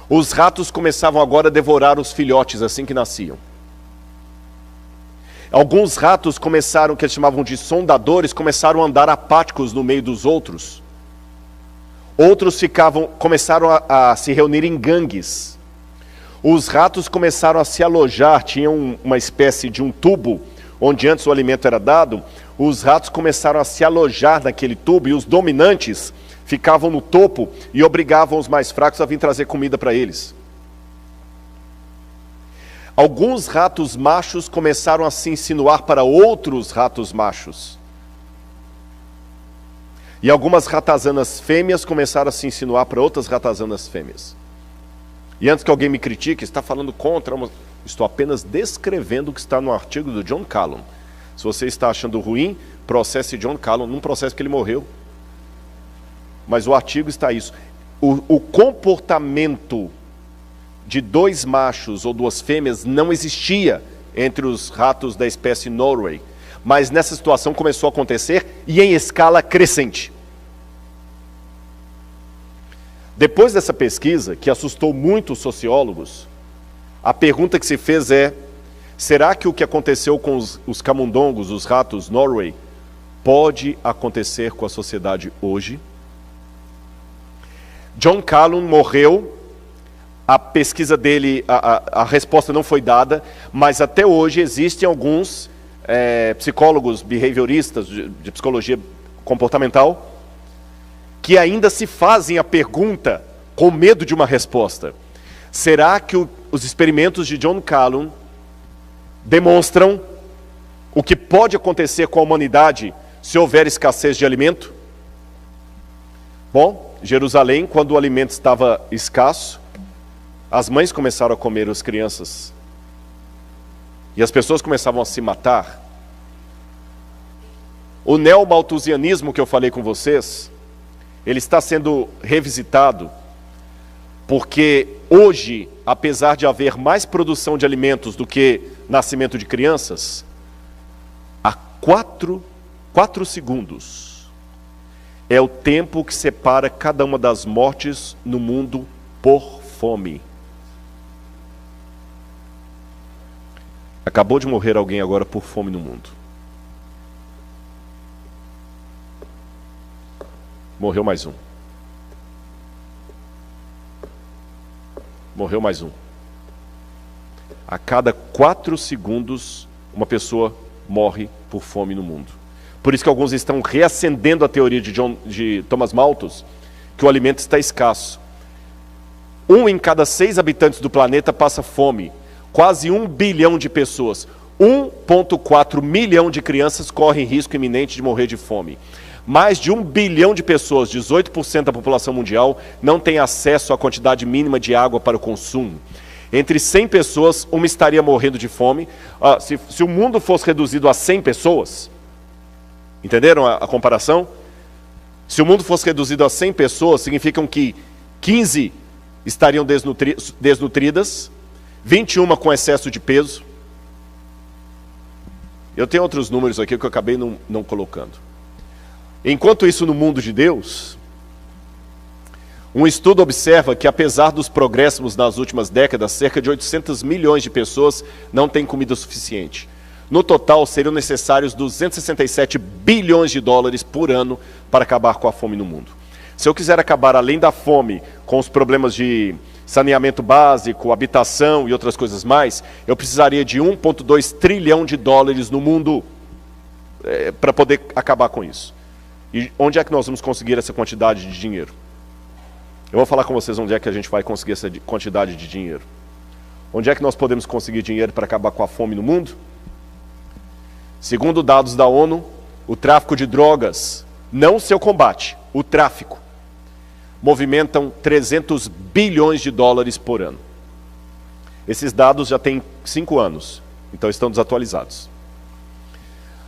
Os ratos começavam agora a devorar os filhotes assim que nasciam. Alguns ratos começaram, que eles chamavam de sondadores, começaram a andar apáticos no meio dos outros. Outros começaram a se reunir em gangues. Os ratos começaram a se alojar, tinham uma espécie de um tubo, onde antes o alimento era dado. Os ratos começaram a se alojar naquele tubo, e os dominantes ficavam no topo e obrigavam os mais fracos a vir trazer comida para eles. Alguns ratos machos começaram a se insinuar para outros ratos machos. E algumas ratazanas fêmeas começaram a se insinuar para outras ratazanas fêmeas. E antes que alguém me critique, está falando contra, estou apenas descrevendo o que está no artigo do John Callum. Se você está achando ruim, processe John Callum, num processo que ele morreu. Mas o artigo está isso. O comportamento de dois machos ou duas fêmeas não existia entre os ratos da espécie Norway. Mas nessa situação começou a acontecer e em escala crescente. Depois dessa pesquisa, que assustou muito os sociólogos, a pergunta que se fez é: será que o que aconteceu com os camundongos, os ratos Norway, pode acontecer com a sociedade hoje? John Callum morreu, a pesquisa dele, a resposta não foi dada, mas até hoje existem alguns psicólogos behavioristas de psicologia comportamental que ainda se fazem a pergunta com medo de uma resposta. Será que os experimentos de John Callum demonstram o que pode acontecer com a humanidade se houver escassez de alimento? Bom, Jerusalém, quando o alimento estava escasso, as mães começaram a comer as crianças. E as pessoas começavam a se matar. O neomalthusianismo que eu falei com vocês, ele está sendo revisitado, porque hoje, apesar de haver mais produção de alimentos do que nascimento de crianças, há 4 segundos é o tempo que separa cada uma das mortes no mundo por fome. Acabou de morrer alguém agora por fome no mundo. Morreu mais um. Morreu mais um. A cada 4 segundos, uma pessoa morre por fome no mundo. Por isso que alguns estão reacendendo a teoria de Thomas Malthus, que o alimento está escasso. 1 em cada 6 habitantes do planeta passa fome. Quase 1 bilhão de pessoas. 1,4 milhão de crianças correm risco iminente de morrer de fome. Mais de 1 bilhão de pessoas, 18% da população mundial, não tem acesso à quantidade mínima de água para o consumo. Entre 100 pessoas, uma estaria morrendo de fome. Se o mundo fosse reduzido a 100 pessoas, entenderam a comparação? Se o mundo fosse reduzido a 100 pessoas, significam que 15 estariam desnutridas, 21 com excesso de peso. Eu tenho outros números aqui que eu acabei não colocando. Enquanto isso, no mundo de Deus, um estudo observa que, apesar dos progressos nas últimas décadas, cerca de 800 milhões de pessoas não têm comida suficiente. No total, seriam necessários 267 bilhões de dólares por ano para acabar com a fome no mundo. Se eu quiser acabar, além da fome, com os problemas de saneamento básico, habitação e outras coisas mais, eu precisaria de 1,2 trilhão de dólares no mundo para poder acabar com isso. E onde é que nós vamos conseguir essa quantidade de dinheiro? Eu vou falar com vocês onde é que a gente vai conseguir essa quantidade de dinheiro. Onde é que nós podemos conseguir dinheiro para acabar com a fome no mundo? Segundo dados da ONU, o tráfico de drogas, não o seu combate, o tráfico, movimentam 300 bilhões de dólares por ano. Esses dados já têm 5 anos, então estão desatualizados.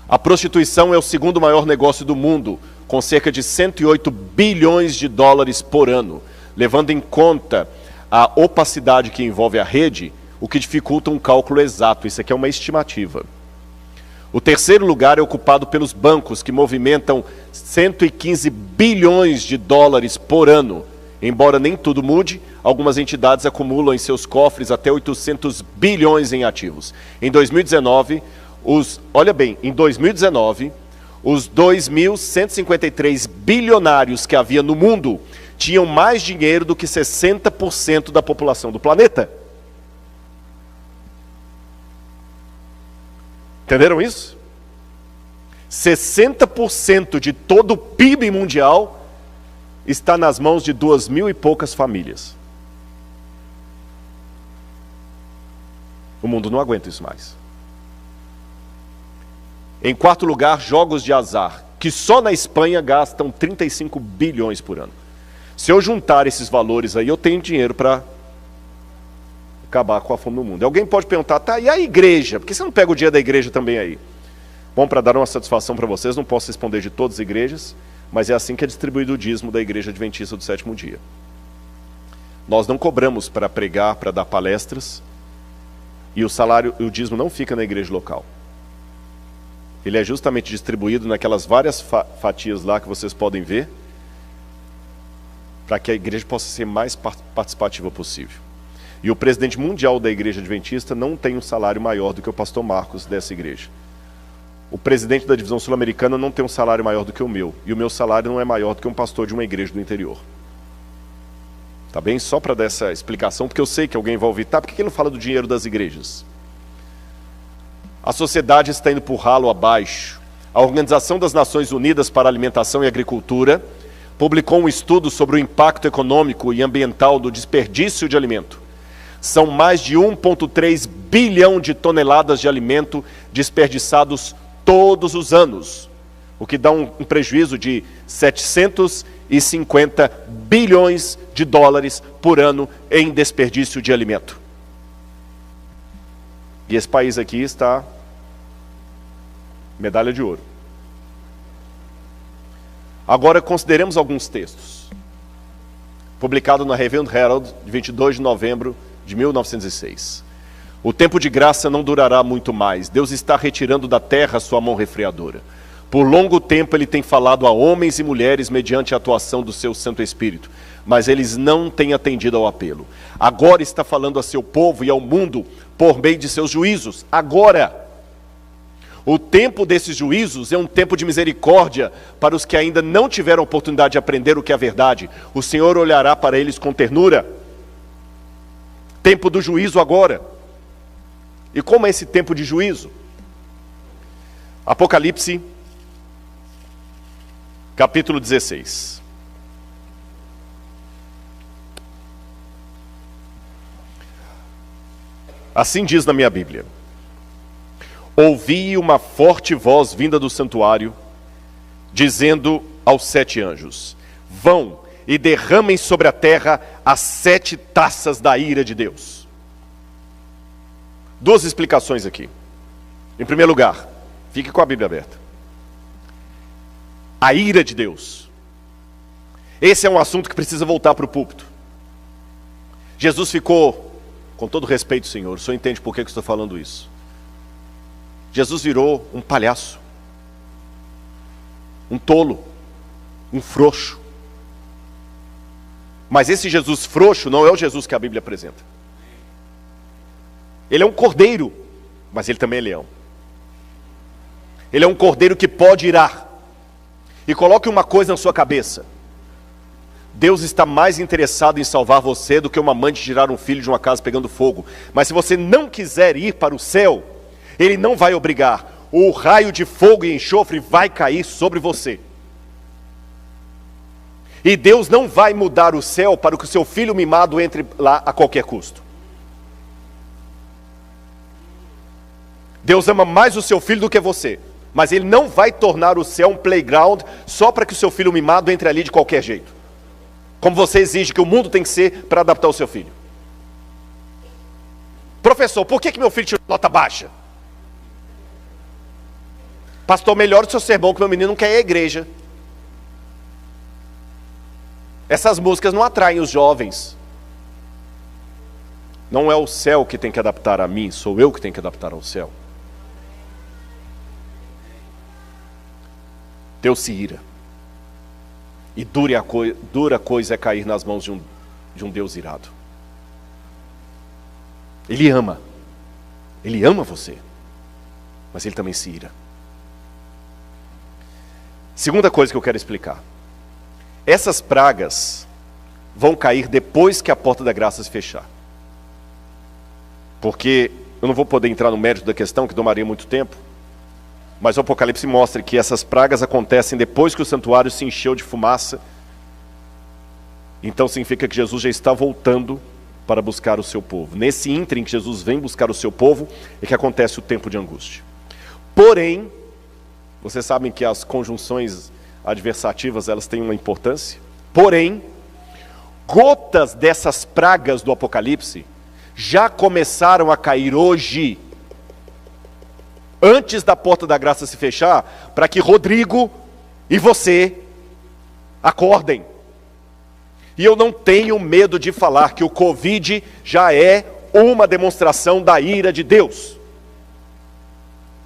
A prostituição é o segundo maior negócio do mundo, com cerca de 108 bilhões de dólares por ano, levando em conta a opacidade que envolve a rede, o que dificulta um cálculo exato. Isso aqui é uma estimativa. O terceiro lugar é ocupado pelos bancos, que movimentam 115 bilhões de dólares por ano. Embora nem tudo mude, algumas entidades acumulam em seus cofres até 800 bilhões em ativos. Em 2019, em 2019, os 2.153 bilionários que havia no mundo tinham mais dinheiro do que 60% da população do planeta. Entenderam isso? 60% de todo o PIB mundial está nas mãos de 2.000 e poucas famílias. O mundo não aguenta isso mais. Em quarto lugar, jogos de azar, que só na Espanha gastam 35 bilhões por ano. Se eu juntar esses valores aí, eu tenho dinheiro para acabar com a fome no mundo. Alguém pode perguntar, tá, e a igreja? Por que você não pega o dia da igreja também aí? Bom, para dar uma satisfação para vocês, não posso responder de todas as igrejas, mas é assim que é distribuído o dízimo da Igreja Adventista do Sétimo Dia. Nós não cobramos para pregar, para dar palestras, e o dízimo não fica na igreja local. Ele é justamente distribuído naquelas várias fatias lá que vocês podem ver, para que a igreja possa ser mais participativa possível. E o presidente mundial da Igreja Adventista não tem um salário maior do que o pastor Marcos dessa igreja. O presidente da divisão sul-americana não tem um salário maior do que o meu. E o meu salário não é maior do que um pastor de uma igreja do interior. Tá bem? Só para dar essa explicação, porque eu sei que alguém vai ouvir. Tá, por que ele não fala do dinheiro das igrejas? A sociedade está indo por ralo abaixo. A Organização das Nações Unidas para a Alimentação e Agricultura publicou um estudo sobre o impacto econômico e ambiental do desperdício de alimento. São mais de 1,3 bilhão de toneladas de alimento desperdiçados todos os anos, o que dá um prejuízo de 750 bilhões de dólares por ano em desperdício de alimento. E esse país aqui está medalha de ouro. Agora consideremos alguns textos. Publicado na Review and Herald, de 22 de novembro de 1906. O tempo de graça não durará muito mais. Deus está retirando da terra a sua mão refreadora. Por longo tempo ele tem falado a homens e mulheres mediante a atuação do seu Santo Espírito, mas eles não têm atendido ao apelo. Agora está falando a seu povo e ao mundo por meio de seus juízos. Agora! O tempo desses juízos é um tempo de misericórdia para os que ainda não tiveram oportunidade de aprender o que é a verdade. O Senhor olhará para eles com ternura. Tempo do juízo agora. E como é esse tempo de juízo? Apocalipse, capítulo 16. Assim diz na minha Bíblia: ouvi uma forte voz vinda do santuário, dizendo aos 7 anjos: vão e derramem sobre a terra as 7 taças da ira de Deus. 2 explicações aqui. Em primeiro lugar, fique com a Bíblia aberta. A ira de Deus. Esse é um assunto que precisa voltar para o púlpito. Jesus ficou, com todo respeito, Senhor, o Senhor entende por que eu estou falando isso. Jesus virou um palhaço, um tolo, um frouxo. Mas esse Jesus frouxo não é o Jesus que a Bíblia apresenta. Ele é um cordeiro, mas ele também é leão. Ele é um cordeiro que pode irar. E coloque uma coisa na sua cabeça: Deus está mais interessado em salvar você do que uma mãe de tirar um filho de uma casa pegando fogo. Mas se você não quiser ir para o céu, Ele não vai obrigar. O raio de fogo e enxofre vai cair sobre você. E Deus não vai mudar o céu para que o seu filho mimado entre lá a qualquer custo. Deus ama mais o seu filho do que você. Mas Ele não vai tornar o céu um playground só para que o seu filho mimado entre ali de qualquer jeito. Como você exige que o mundo tem que ser para adaptar o seu filho. Professor, por que meu filho tirou nota baixa? Pastor, melhora o seu sermão que meu menino não quer ir à igreja. Essas músicas não atraem os jovens. Não é o céu que tem que adaptar a mim, sou eu que tenho que adaptar ao céu. Deus se ira. E dura coisa é cair nas mãos de um Deus irado. Ele ama. Ele ama você. Mas ele também se ira. Segunda coisa que eu quero explicar. Essas pragas vão cair depois que a porta da graça se fechar. Porque eu não vou poder entrar no mérito da questão, que tomaria muito tempo. Mas o Apocalipse mostra que essas pragas acontecem depois que o santuário se encheu de fumaça. Então significa que Jesus já está voltando para buscar o seu povo. Nesse ínterim que Jesus vem buscar o seu povo, é que acontece o tempo de angústia. Porém, vocês sabem que as conjunções adversativas, elas têm uma importância. Porém, gotas dessas pragas do Apocalipse já começaram a cair hoje, antes da porta da graça se fechar, para que Rodrigo e você acordem. E eu não tenho medo de falar que o Covid já é uma demonstração da ira de Deus.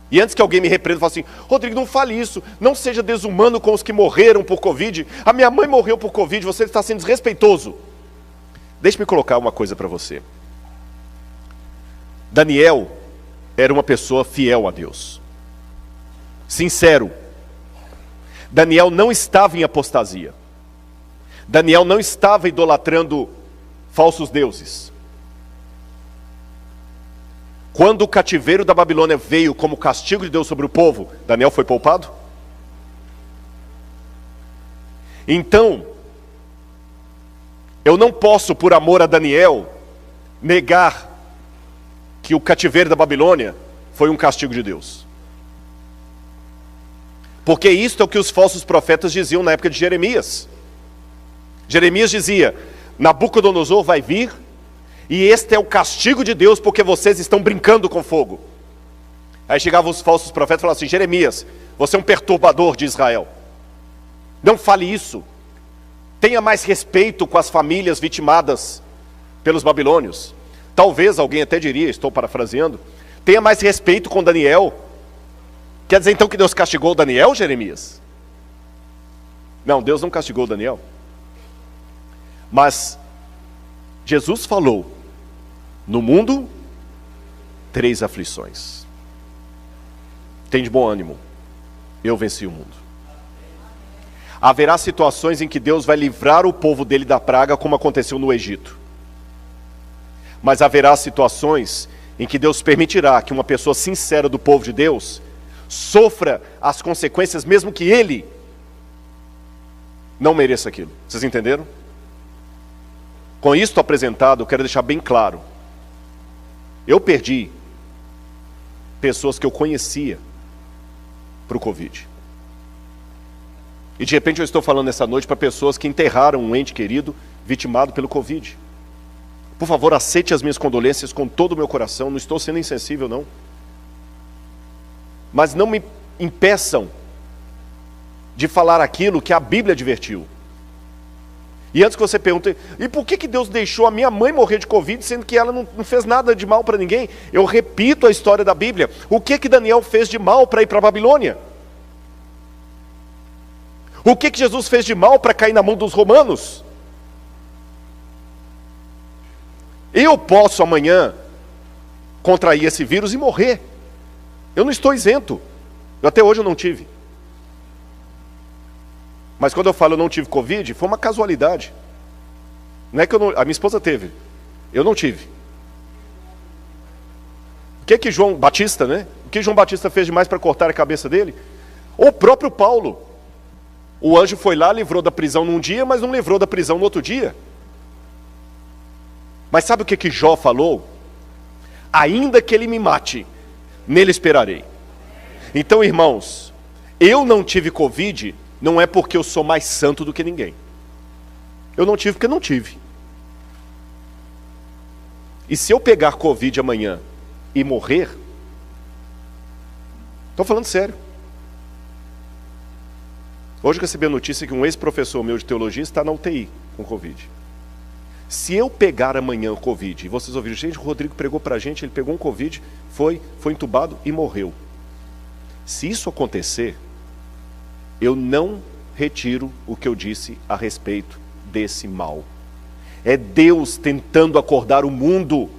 E antes que alguém me repreenda, fale assim: Rodrigo, não fale isso, não seja desumano com os que morreram por Covid. A minha mãe morreu por Covid, você está sendo desrespeitoso. Deixe-me colocar uma coisa para você. Daniel era uma pessoa fiel a Deus, sincero. Daniel não estava em apostasia. Daniel não estava idolatrando falsos deuses. Quando o cativeiro da Babilônia veio como castigo de Deus sobre o povo, Daniel foi poupado? Então, eu não posso, por amor a Daniel, negar que o cativeiro da Babilônia foi um castigo de Deus. Porque isto é o que os falsos profetas diziam na época de Jeremias. Jeremias dizia: Nabucodonosor vai vir, e este é o castigo de Deus, porque vocês estão brincando com fogo. Aí chegavam os falsos profetas e falavam assim: Jeremias, você é um perturbador de Israel. Não fale isso. Tenha mais respeito com as famílias vitimadas pelos babilônios. Talvez alguém até diria, estou parafraseando, tenha mais respeito com Daniel. Quer dizer então que Deus castigou Daniel, Jeremias? Não, Deus não castigou Daniel. Mas Jesus falou: no mundo, 3 aflições. Tem de bom ânimo, eu venci o mundo. Haverá situações em que Deus vai livrar o povo dele da praga, como aconteceu no Egito. Mas haverá situações em que Deus permitirá que uma pessoa sincera do povo de Deus sofra as consequências, mesmo que ele não mereça aquilo. Vocês entenderam? Com isto apresentado, eu quero deixar bem claro: eu perdi pessoas que eu conhecia para o Covid. E de repente eu estou falando essa noite para pessoas que enterraram um ente querido vitimado pelo Covid. Por favor, aceite as minhas condolências com todo o meu coração, não estou sendo insensível não. Mas não me impeçam de falar aquilo que a Bíblia advertiu. E antes que você pergunte: e por que Deus deixou a minha mãe morrer de Covid, sendo que ela não fez nada de mal para ninguém? Eu repito a história da Bíblia. O que Daniel fez de mal para ir para a Babilônia? O que Jesus fez de mal para cair na mão dos romanos? Eu posso amanhã contrair esse vírus e morrer. Eu não estou isento. Até hoje eu não tive. Mas quando eu falo eu não tive Covid, foi uma casualidade. Não é que a minha esposa teve. Eu não tive. O que João Batista, né? O que João Batista fez demais para cortar a cabeça dele? O próprio Paulo. O anjo foi lá, livrou da prisão num dia, mas não livrou da prisão no outro dia. Mas sabe o que Jó falou? Ainda que ele me mate, nele esperarei. Então, irmãos, eu não tive Covid, não é porque eu sou mais santo do que ninguém. Eu não tive porque não tive. E se eu pegar Covid amanhã e morrer, estou falando sério. Hoje eu recebi a notícia que um ex-professor meu de teologia está na UTI, com Covid. Se eu pegar amanhã o Covid, e vocês ouviram, gente, o Rodrigo pregou pra gente, ele pegou um Covid, foi entubado e morreu. Se isso acontecer, eu não retiro o que eu disse a respeito desse mal. É Deus tentando acordar o mundo.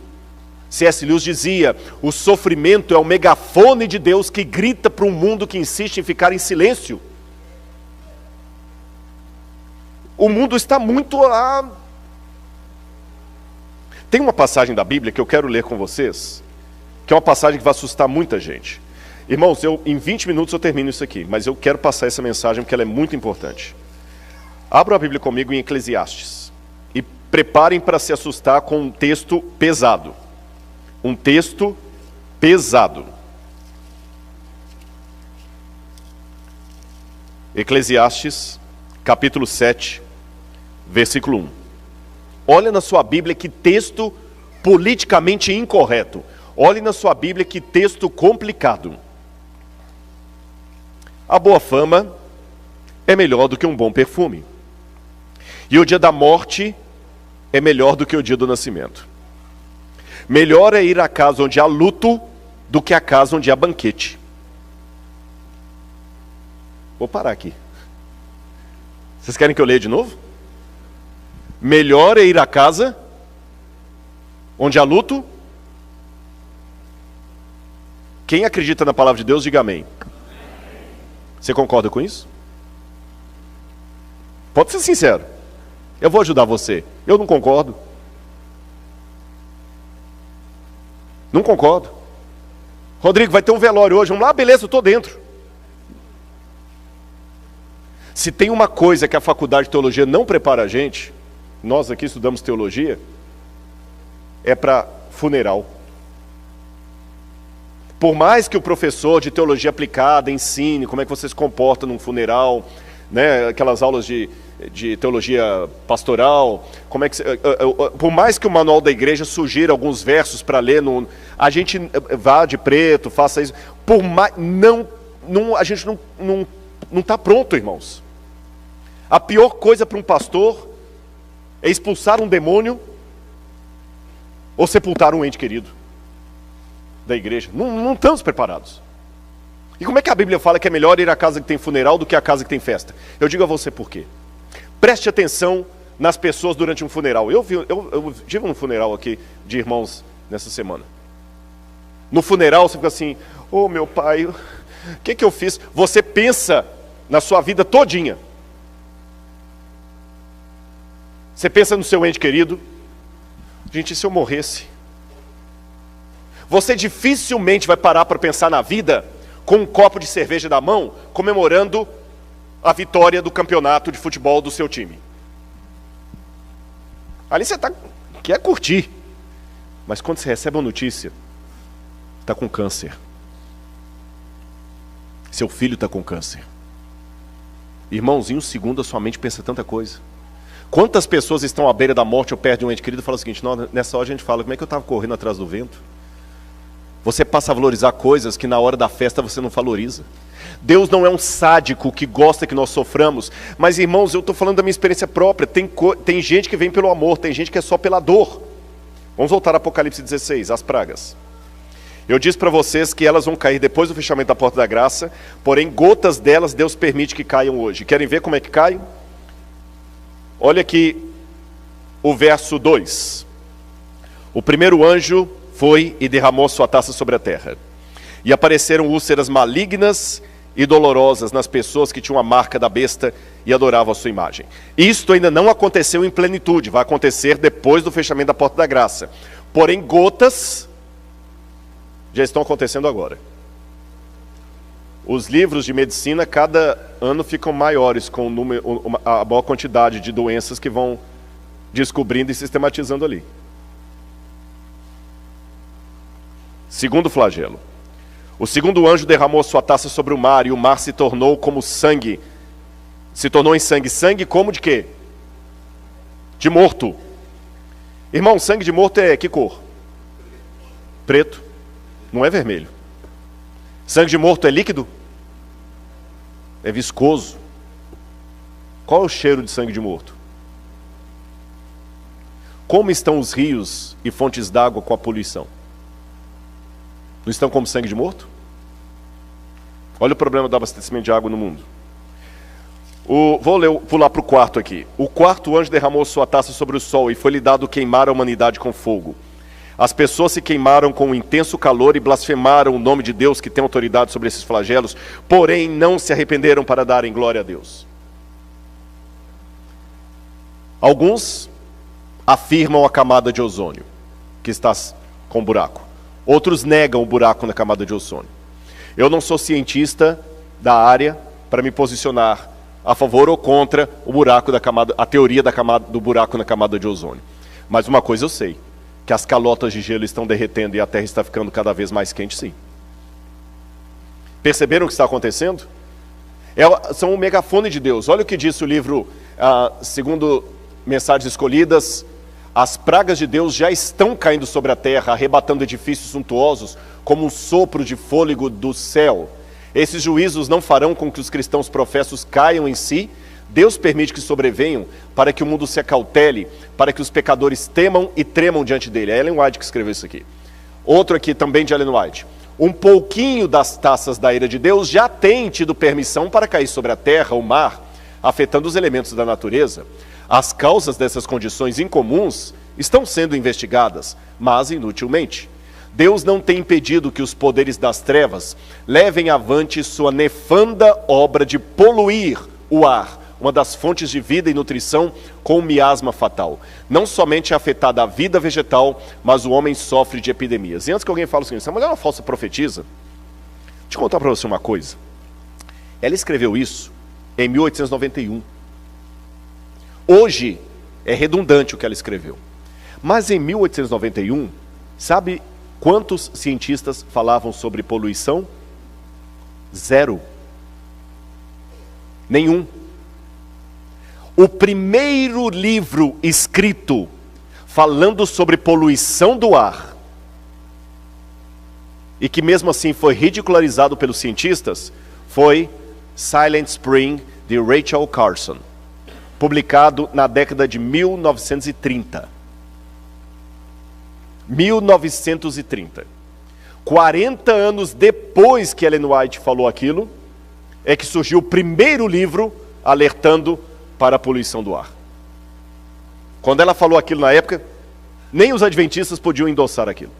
C.S. Lewis dizia, o sofrimento é o megafone de Deus que grita para um mundo que insiste em ficar em silêncio. O mundo está muito lá. Tem uma passagem da Bíblia que eu quero ler com vocês, que é uma passagem que vai assustar muita gente. Irmãos, em 20 minutos eu termino isso aqui, mas eu quero passar essa mensagem porque ela é muito importante. Abra a Bíblia comigo em Eclesiastes e preparem para se assustar com um texto pesado. Um texto pesado. Eclesiastes, capítulo 7, versículo 1. Olha na sua Bíblia que texto politicamente incorreto. Olhe na sua Bíblia que texto complicado. A boa fama é melhor do que um bom perfume. E o dia da morte é melhor do que o dia do nascimento. Melhor é ir à casa onde há luto do que à casa onde há banquete. Vou parar aqui. Vocês querem que eu leia de novo? Melhor é ir à casa onde há luto. Quem acredita na palavra de Deus, diga amém. Você concorda com isso? Pode ser sincero. Eu vou ajudar você. Eu não concordo. Não concordo. Rodrigo, vai ter um velório hoje. Vamos lá, beleza, eu estou dentro. Se tem uma coisa que a faculdade de teologia não prepara a gente, nós aqui estudamos teologia, é para funeral. Por mais que o professor de teologia aplicada ensine como é que você se comporta num funeral, né, aquelas aulas de teologia pastoral, como é que por mais que o manual da igreja sugira alguns versos para ler, a gente vá de preto, faça isso, por mais, a gente não está pronto, irmãos. A pior coisa para um pastor é expulsar um demônio ou sepultar um ente querido da igreja. Não estamos preparados. E como é que a Bíblia fala que é melhor ir à casa que tem funeral do que à casa que tem festa? Eu digo a você por quê. Preste atenção nas pessoas durante um funeral. Eu tive um funeral aqui de irmãos nessa semana. No funeral você fica assim, ô meu pai, o que eu fiz? Você pensa na sua vida todinha. Você pensa no seu ente querido. Gente, e se eu morresse? Você dificilmente vai parar para pensar na vida com um copo de cerveja na mão, comemorando a vitória do campeonato de futebol do seu time. Ali você quer curtir, mas quando você recebe uma notícia, está com câncer. Seu filho está com câncer. Irmãos, em um segundo a sua mente pensa tanta coisa. Quantas pessoas estão à beira da morte ou perto de um ente querido e falam o seguinte, nessa hora a gente fala, como é que eu estava correndo atrás do vento? Você passa a valorizar coisas que na hora da festa você não valoriza. Deus não é um sádico que gosta que nós soframos. Mas irmãos, eu estou falando da minha experiência própria. Tem gente que vem pelo amor, tem gente que é só pela dor. Vamos voltar a Apocalipse 16, as pragas. Eu disse para vocês que elas vão cair depois do fechamento da porta da graça. Porém, gotas delas Deus permite que caiam hoje. Querem ver como é que caem? Olha aqui o verso 2. O primeiro anjo foi e derramou sua taça sobre a terra. E apareceram úlceras malignas e dolorosas nas pessoas que tinham a marca da besta e adoravam a sua imagem. Isto ainda não aconteceu em plenitude, vai acontecer depois do fechamento da porta da graça. Porém, gotas já estão acontecendo agora. Os livros de medicina, cada ano ficam maiores com a maior quantidade de doenças que vão descobrindo e sistematizando ali. Segundo flagelo. O segundo anjo derramou sua taça sobre o mar, e o mar se tornou como sangue. Se tornou em sangue. Sangue como de quê? De morto. Irmão, sangue de morto é que cor? Preto. Não é vermelho. Sangue de morto é líquido? É viscoso. Qual é o cheiro de sangue de morto? como estão os rios e fontes d'água com a poluição? Não estão como sangue de morto? Olha o problema do abastecimento de água no mundo. Pular para o quarto aqui. O quarto anjo derramou sua taça sobre o sol e foi-lhe dado queimar a humanidade com fogo. As pessoas se queimaram com um intenso calor e blasfemaram o nome de Deus que tem autoridade sobre esses flagelos, porém não se arrependeram para darem glória a Deus. Alguns afirmam a camada de ozônio, que está com buraco. Outros negam o buraco na camada de ozônio. Eu não sou cientista da área para me posicionar a favor ou contra o buraco da camada, a teoria da camada, do buraco na camada de ozônio. Mas uma coisa eu sei, que as calotas de gelo estão derretendo e a Terra está ficando cada vez mais quente, sim. Perceberam o que está acontecendo? São um megafone de Deus. Olha o que disse o livro, segundo Mensagens Escolhidas: as pragas de Deus já estão caindo sobre a terra, arrebatando edifícios suntuosos como um sopro de fôlego do céu. Esses juízos não farão com que os cristãos professos caiam em si. Deus permite que sobrevenham para que o mundo se acautele, para que os pecadores temam e tremam diante dele. É Ellen White que escreveu isso aqui. Outro aqui também de Ellen White. Um pouquinho das taças da ira de Deus já tem tido permissão para cair sobre a terra, o mar, afetando os elementos da natureza. As causas dessas condições incomuns estão sendo investigadas, mas inutilmente. Deus não tem impedido que os poderes das trevas levem avante sua nefanda obra de poluir o ar, uma das fontes de vida e nutrição, com um miasma fatal. Não somente é afetada a vida vegetal, mas o homem sofre de epidemias. E antes que alguém fale assim, essa mulher é uma falsa profetisa, deixa eu contar para você uma coisa. Ela escreveu isso em 1891. Hoje é redundante o que ela escreveu. Mas em 1891, sabe quantos cientistas falavam sobre poluição? 0. Nenhum. O primeiro livro escrito falando sobre poluição do ar, e que mesmo assim foi ridicularizado pelos cientistas, foi Silent Spring, de Rachel Carson, publicado na década de 1930. 1930. 40 anos depois que Ellen White falou aquilo, é que surgiu o primeiro livro alertando para a poluição do ar. Quando ela falou aquilo na época, nem os adventistas podiam endossar aquilo.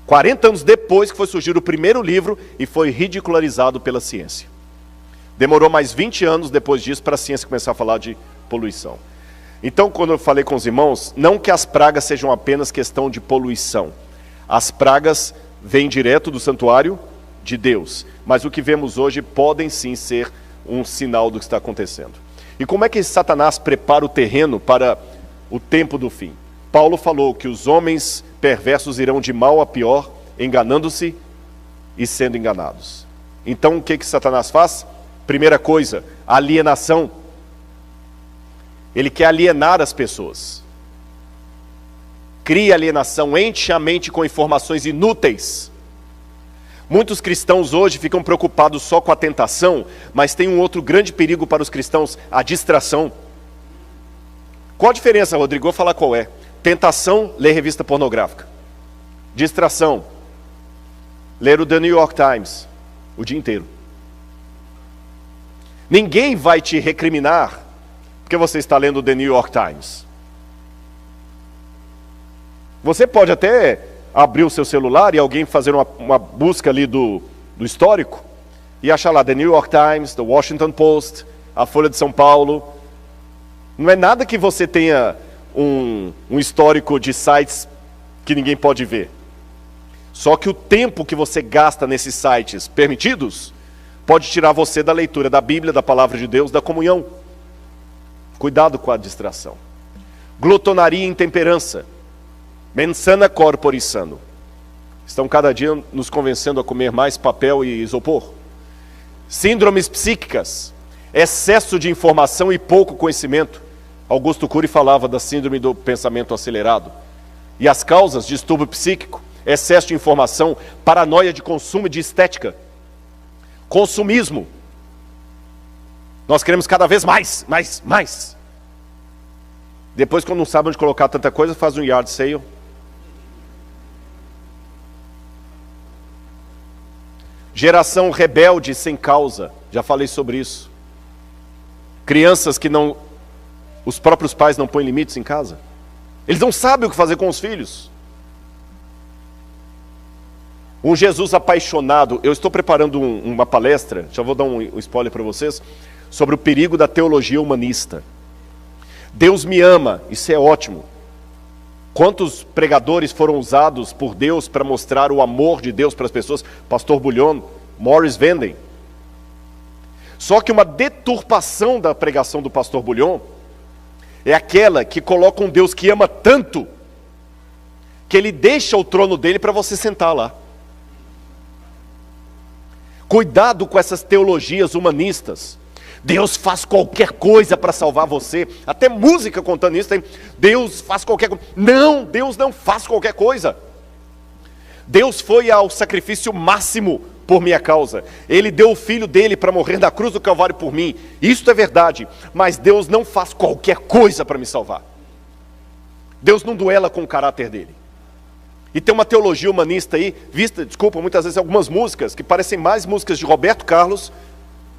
40 anos depois que foi surgir o primeiro livro e foi ridicularizado pela ciência. Demorou mais 20 anos depois disso para a ciência começar a falar de poluição. Então, quando eu falei com os irmãos, não que as pragas sejam apenas questão de poluição. As pragas vêm direto do santuário de Deus. Mas o que vemos hoje podem sim ser um sinal do que está acontecendo. E como é que Satanás prepara o terreno para o tempo do fim? Paulo falou que os homens perversos irão de mal a pior, enganando-se e sendo enganados. Então, o que Satanás faz? Primeira coisa, alienação. Ele quer alienar as pessoas. Cria alienação, enche a mente com informações inúteis. Muitos cristãos hoje ficam preocupados só com a tentação, mas tem um outro grande perigo para os cristãos, a distração. Qual a diferença, Rodrigo? Vou falar qual é. Tentação, ler revista pornográfica. Distração, ler o The New York Times o dia inteiro. Ninguém vai te recriminar porque você está lendo o The New York Times. Você pode até abrir o seu celular e alguém fazer uma busca ali do histórico e achar lá The New York Times, The Washington Post, a Folha de São Paulo. Não é nada que você tenha um histórico de sites que ninguém pode ver. Só que o tempo que você gasta nesses sites permitidos pode tirar você da leitura da Bíblia, da Palavra de Deus, da comunhão. Cuidado com a distração. Glutonaria e intemperança. Mensana corpore sano. Estão cada dia nos convencendo a comer mais papel e isopor. Síndromes psíquicas. Excesso de informação e pouco conhecimento. Augusto Cury falava da síndrome do pensamento acelerado. E as causas: distúrbio psíquico, excesso de informação, paranoia de consumo e de estética. Consumismo. Nós queremos cada vez mais. Depois, quando não sabe onde colocar tanta coisa, faz um yard sale. Geração rebelde sem causa, já falei sobre isso. Crianças que não, os próprios pais não põem limites em casa. Eles não sabem o que fazer com os filhos. Um Jesus apaixonado. Eu estou preparando uma palestra, já vou dar um spoiler para vocês, sobre o perigo da teologia humanista. Deus me ama, isso é ótimo. Quantos pregadores foram usados por Deus para mostrar o amor de Deus para as pessoas? Pastor Bullion, Morris Venden. Só que uma deturpação da pregação do pastor Bullion é aquela que coloca um Deus que ama tanto que ele deixa o trono dele para você sentar lá. Cuidado com essas teologias humanistas. Deus faz qualquer coisa para salvar você. Até música contando isso tem. Deus faz qualquer coisa. Não, Deus não faz qualquer coisa. Deus foi ao sacrifício máximo por minha causa. Ele deu o filho dele para morrer na cruz do Calvário por mim. Isso é verdade. Mas Deus não faz qualquer coisa para me salvar. Deus não duela com o caráter dele. E tem uma teologia humanista aí, vista, desculpa, muitas vezes algumas músicas que parecem mais músicas de Roberto Carlos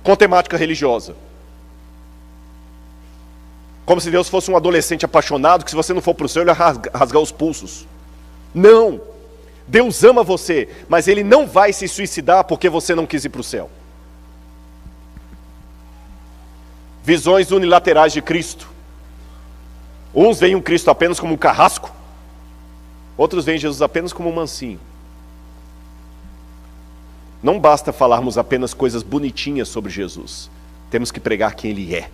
com temática religiosa. Como se Deus fosse um adolescente apaixonado que se você não for para o céu ele vai rasgar os pulsos. Não. Deus ama você, mas Ele não vai se suicidar porque você não quis ir para o céu. Visões unilaterais de Cristo. Uns veem um Cristo apenas como um carrasco, outros veem Jesus apenas como um mansinho. Não basta falarmos apenas coisas bonitinhas sobre Jesus. Temos que pregar quem Ele é.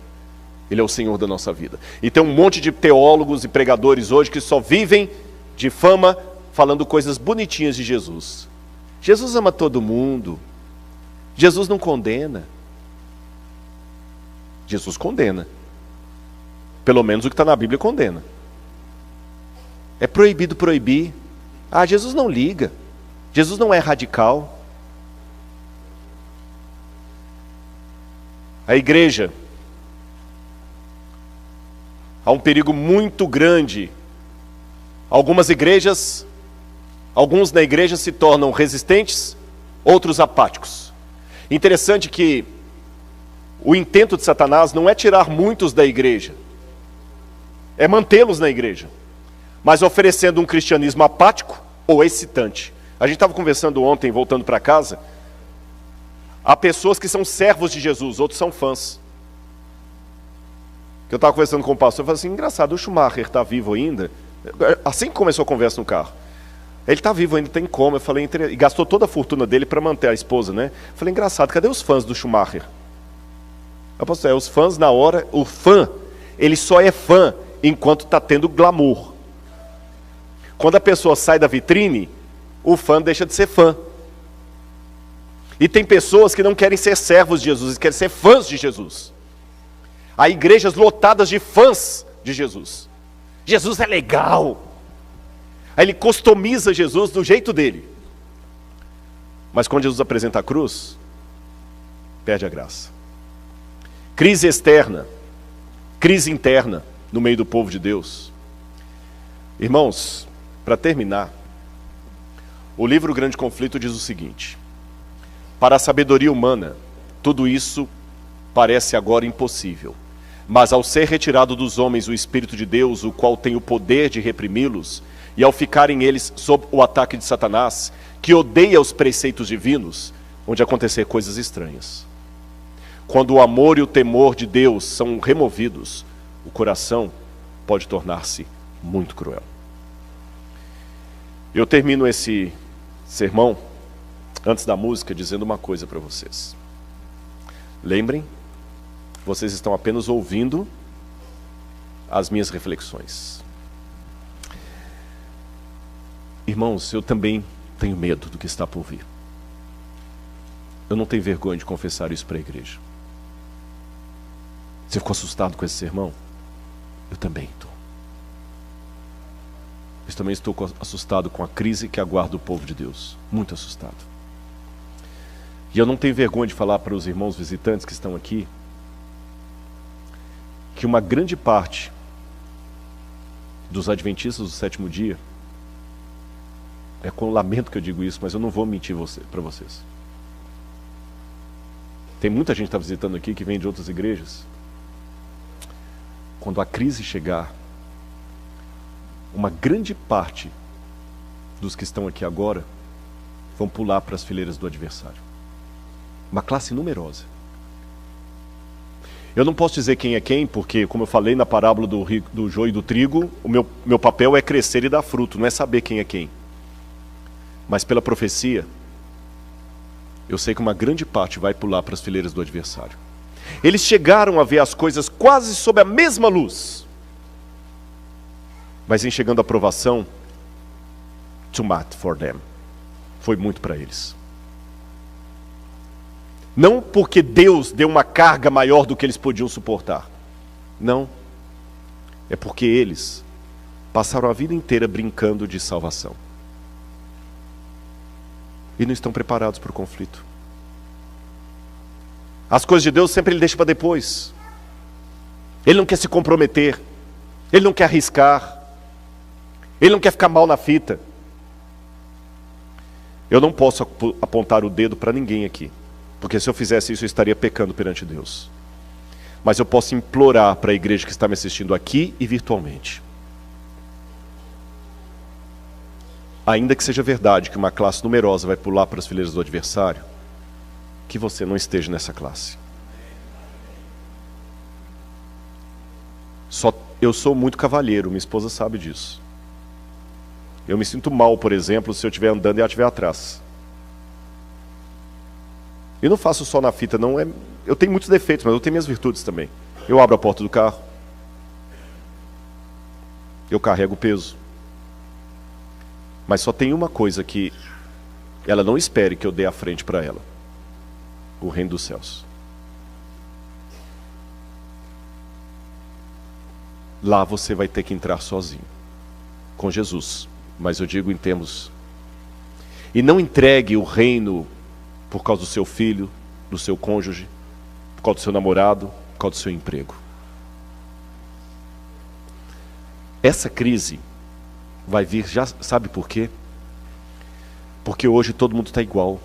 Ele é o Senhor da nossa vida. E tem um monte de teólogos e pregadores hoje que só vivem de fama falando coisas bonitinhas de Jesus. Jesus ama todo mundo. Jesus não condena. Jesus condena. Pelo menos o que está na Bíblia condena. É proibido proibir. Ah, Jesus não liga. Jesus não é radical. A igreja, há um perigo muito grande. Alguns na igreja se tornam resistentes, outros apáticos. Interessante que o intento de Satanás não é tirar muitos da igreja, é mantê-los na igreja, mas oferecendo um cristianismo apático ou excitante. A gente estava conversando ontem, voltando para casa. Há pessoas que são servos de Jesus, outros são fãs. Eu estava conversando com o pastor, eu falei assim, engraçado, o Schumacher está vivo ainda? Assim que começou a conversa no carro. Ele está vivo ainda, tem coma. Eu falei, e gastou toda a fortuna dele para manter a esposa, né? Eu falei, engraçado, cadê os fãs do Schumacher? Eu falei, os fãs na hora, o fã, ele só é fã enquanto está tendo glamour. Quando a pessoa sai da vitrine, o fã deixa de ser fã. E tem pessoas que não querem ser servos de Jesus, querem ser fãs de Jesus. Há igrejas lotadas de fãs de Jesus. Jesus é legal. Aí ele customiza Jesus do jeito dele. Mas quando Jesus apresenta a cruz, perde a graça. Crise externa, crise interna no meio do povo de Deus. Irmãos, para terminar, o livro Grande Conflito diz o seguinte: para a sabedoria humana, tudo isso parece agora impossível. Mas ao ser retirado dos homens o Espírito de Deus, o qual tem o poder de reprimi-los, e ao ficarem eles sob o ataque de Satanás, que odeia os preceitos divinos, onde acontecer coisas estranhas. Quando o amor e o temor de Deus são removidos, o coração pode tornar-se muito cruel. Eu termino esse sermão, antes da música, dizendo uma coisa para vocês. Lembrem, vocês estão apenas ouvindo as minhas reflexões. Irmãos, eu também tenho medo do que está por vir. Eu não tenho vergonha de confessar isso para a igreja. Você ficou assustado com esse sermão? Eu também estou. Eu também estou assustado com a crise que aguarda o povo de Deus. Muito assustado. E eu não tenho vergonha de falar para os irmãos visitantes que estão aqui que uma grande parte dos adventistas do sétimo dia, é com lamento que eu digo isso, mas eu não vou mentir para vocês. Tem muita gente que está visitando aqui que vem de outras igrejas. Quando a crise chegar, uma grande parte dos que estão aqui agora vão pular para as fileiras do adversário. Uma classe numerosa. Eu não posso dizer quem é quem, porque, como eu falei na parábola do joio e do trigo, o meu papel é crescer e dar fruto, não é saber quem é quem. Mas pela profecia, eu sei que uma grande parte vai pular para as fileiras do adversário. Eles chegaram a ver as coisas quase sob a mesma luz. Mas em chegando a provação, too much for them. Foi muito para eles. Não porque Deus deu uma carga maior do que eles podiam suportar. Não. É porque eles passaram a vida inteira brincando de salvação. E não estão preparados para o conflito. As coisas de Deus sempre Ele deixa para depois. Ele não quer se comprometer. Ele não quer arriscar. Ele não quer ficar mal na fita. Eu não posso apontar o dedo para ninguém aqui. Porque se eu fizesse isso, eu estaria pecando perante Deus. Mas eu posso implorar para a igreja que está me assistindo aqui e virtualmente. Ainda que seja verdade que uma classe numerosa vai pular para as fileiras do adversário, que você não esteja nessa classe. Eu sou muito cavalheiro, minha esposa sabe disso. Eu me sinto mal, por exemplo, se eu estiver andando e ela estiver atrás. Eu não faço só na fita, não. Eu tenho muitos defeitos, mas eu tenho minhas virtudes também. Eu abro a porta do carro. Eu carrego o peso. Mas só tem uma coisa que ela não espere que eu dê a frente para ela. O reino dos céus. Lá você vai ter que entrar sozinho. Com Jesus. Mas eu digo em termos... E não entregue o reino por causa do seu filho, do seu cônjuge, por causa do seu namorado, por causa do seu emprego. Essa crise vai vir, já sabe por quê? Porque hoje todo mundo está igual.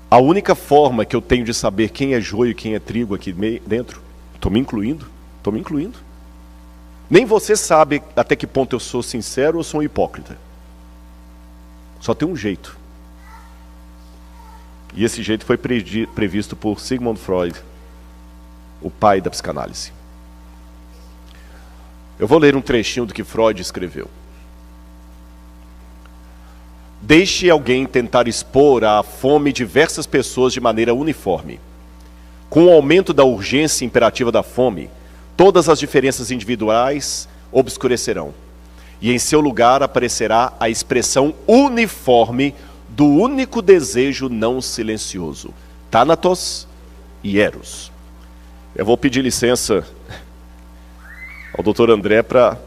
A única forma que eu tenho de saber quem é joio e quem é trigo aqui dentro, estou me incluindo. Nem você sabe até que ponto eu sou sincero ou sou um hipócrita. Só tem um jeito. E esse jeito foi previsto por Sigmund Freud, o pai da psicanálise. Eu vou ler um trechinho do que Freud escreveu. Deixe alguém tentar expor à fome diversas pessoas de maneira uniforme. Com o aumento da urgência imperativa da fome, todas as diferenças individuais obscurecerão. E em seu lugar aparecerá a expressão uniforme do único desejo não silencioso. Thanatos e Eros. Eu vou pedir licença ao Dr. André para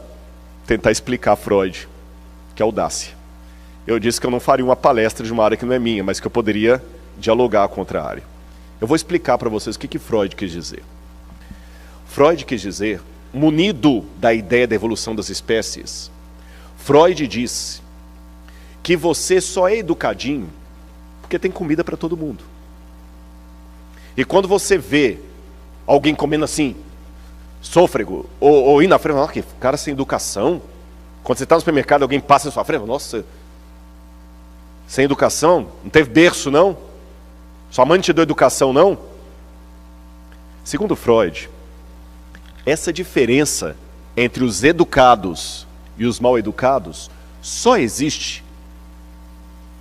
tentar explicar Freud. Que audácia. Eu disse que eu não faria uma palestra de uma área que não é minha, mas que eu poderia dialogar contra a área. Eu vou explicar para vocês o que Freud quis dizer. Freud quis dizer, munido da ideia da evolução das espécies, Freud disse que você só é educadinho porque tem comida para todo mundo. E quando você vê alguém comendo assim, sôfrego, ou indo na frente, nossa, que cara sem educação. Quando você está no supermercado, alguém passa na sua frente, nossa, sem educação, não teve berço não? Sua mãe não te deu educação não? Segundo Freud, essa diferença entre os educados e os mal educados só existe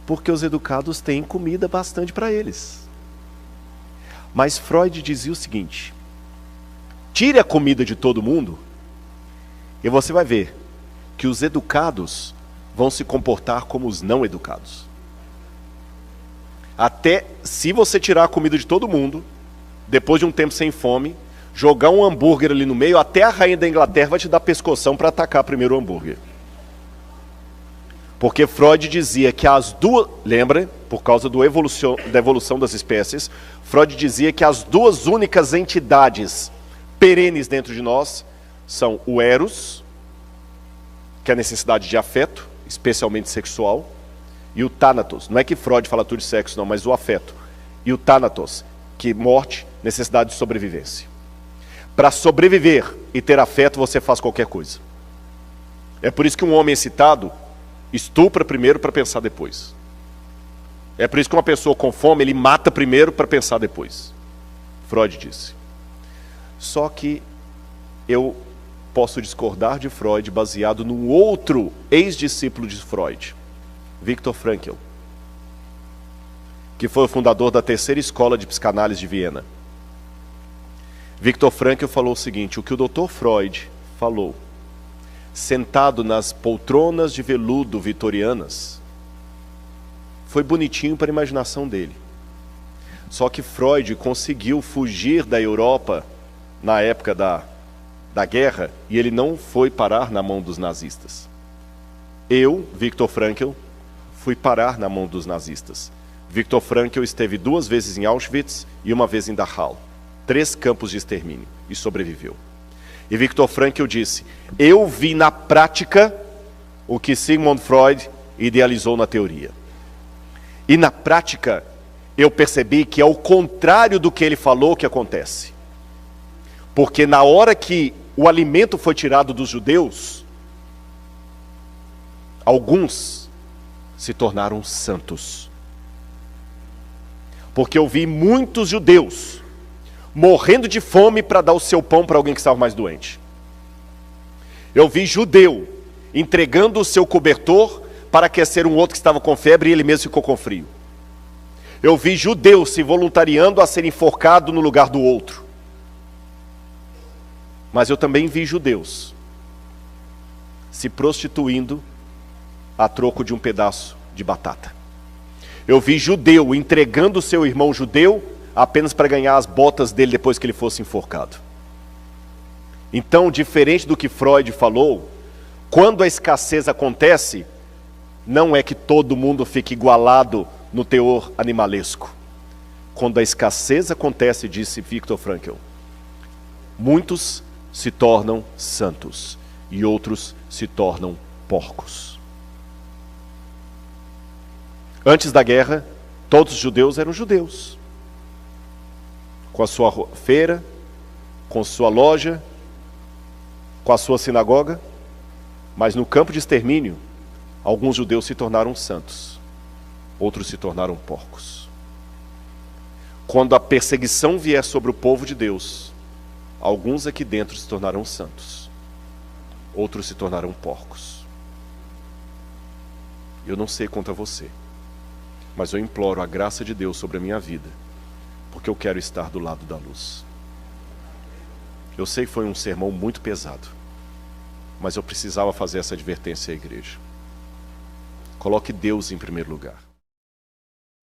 porque os educados têm comida bastante para eles. Mas Freud dizia o seguinte: tire a comida de todo mundo e você vai ver que os educados vão se comportar como os não educados. Até se você tirar a comida de todo mundo, depois de um tempo sem fome, jogar um hambúrguer ali no meio, até a rainha da Inglaterra vai te dar pescoção para atacar primeiro o hambúrguer. Porque Freud dizia que as duas... Lembra? Por causa da evolução das espécies, Freud dizia que as duas únicas entidades perenes dentro de nós são o eros, que é a necessidade de afeto, especialmente sexual, e o thanatos. Não é que Freud fala tudo de sexo, não, mas o afeto. E o thanatos, que morte, necessidade de sobrevivência. Para sobreviver e ter afeto, você faz qualquer coisa. É por isso que um homem excitado estupra primeiro para pensar depois. É por isso que uma pessoa com fome, ele mata primeiro para pensar depois. Freud disse. Só que eu posso discordar de Freud baseado num outro ex-discípulo de Freud, Viktor Frankl, que foi o fundador da terceira escola de psicanálise de Viena. Viktor Frankl falou o seguinte: o que o Dr. Freud falou, sentado nas poltronas de veludo vitorianas, foi bonitinho para a imaginação dele. Só que Freud conseguiu fugir da Europa na época da guerra, e ele não foi parar na mão dos nazistas. Eu, Viktor Frankl, fui parar na mão dos nazistas. Viktor Frankl esteve 2 vezes em Auschwitz e 1 vez em Dachau. 3 campos de extermínio, e sobreviveu. E Viktor Frankl disse: eu vi na prática o que Sigmund Freud idealizou na teoria. E na prática, eu percebi que é o contrário do que ele falou que acontece. Porque na hora que o alimento foi tirado dos judeus, alguns se tornaram santos. Porque eu vi muitos judeus morrendo de fome para dar o seu pão para alguém que estava mais doente. Eu vi judeu entregando o seu cobertor para aquecer um outro que estava com febre e ele mesmo ficou com frio. Eu vi judeu se voluntariando a ser enforcado no lugar do outro. Mas eu também vi judeus se prostituindo a troco de um pedaço de batata. Eu vi judeu entregando o seu irmão judeu apenas para ganhar as botas dele depois que ele fosse enforcado. Então, diferente do que Freud falou, quando a escassez acontece, não é que todo mundo fique igualado no teor animalesco. Quando a escassez acontece, disse Viktor Frankl, muitos se tornam santos e outros se tornam porcos. Antes da guerra, todos os judeus eram judeus, com a sua feira, com sua loja, com a sua sinagoga, mas no campo de extermínio, alguns judeus se tornaram santos, outros se tornaram porcos. Quando a perseguição vier sobre o povo de Deus, alguns aqui dentro se tornarão santos, outros se tornarão porcos. Eu não sei contra você, mas eu imploro a graça de Deus sobre a minha vida, porque eu quero estar do lado da luz. Eu sei que foi um sermão muito pesado, mas eu precisava fazer essa advertência à igreja. Coloque Deus em primeiro lugar.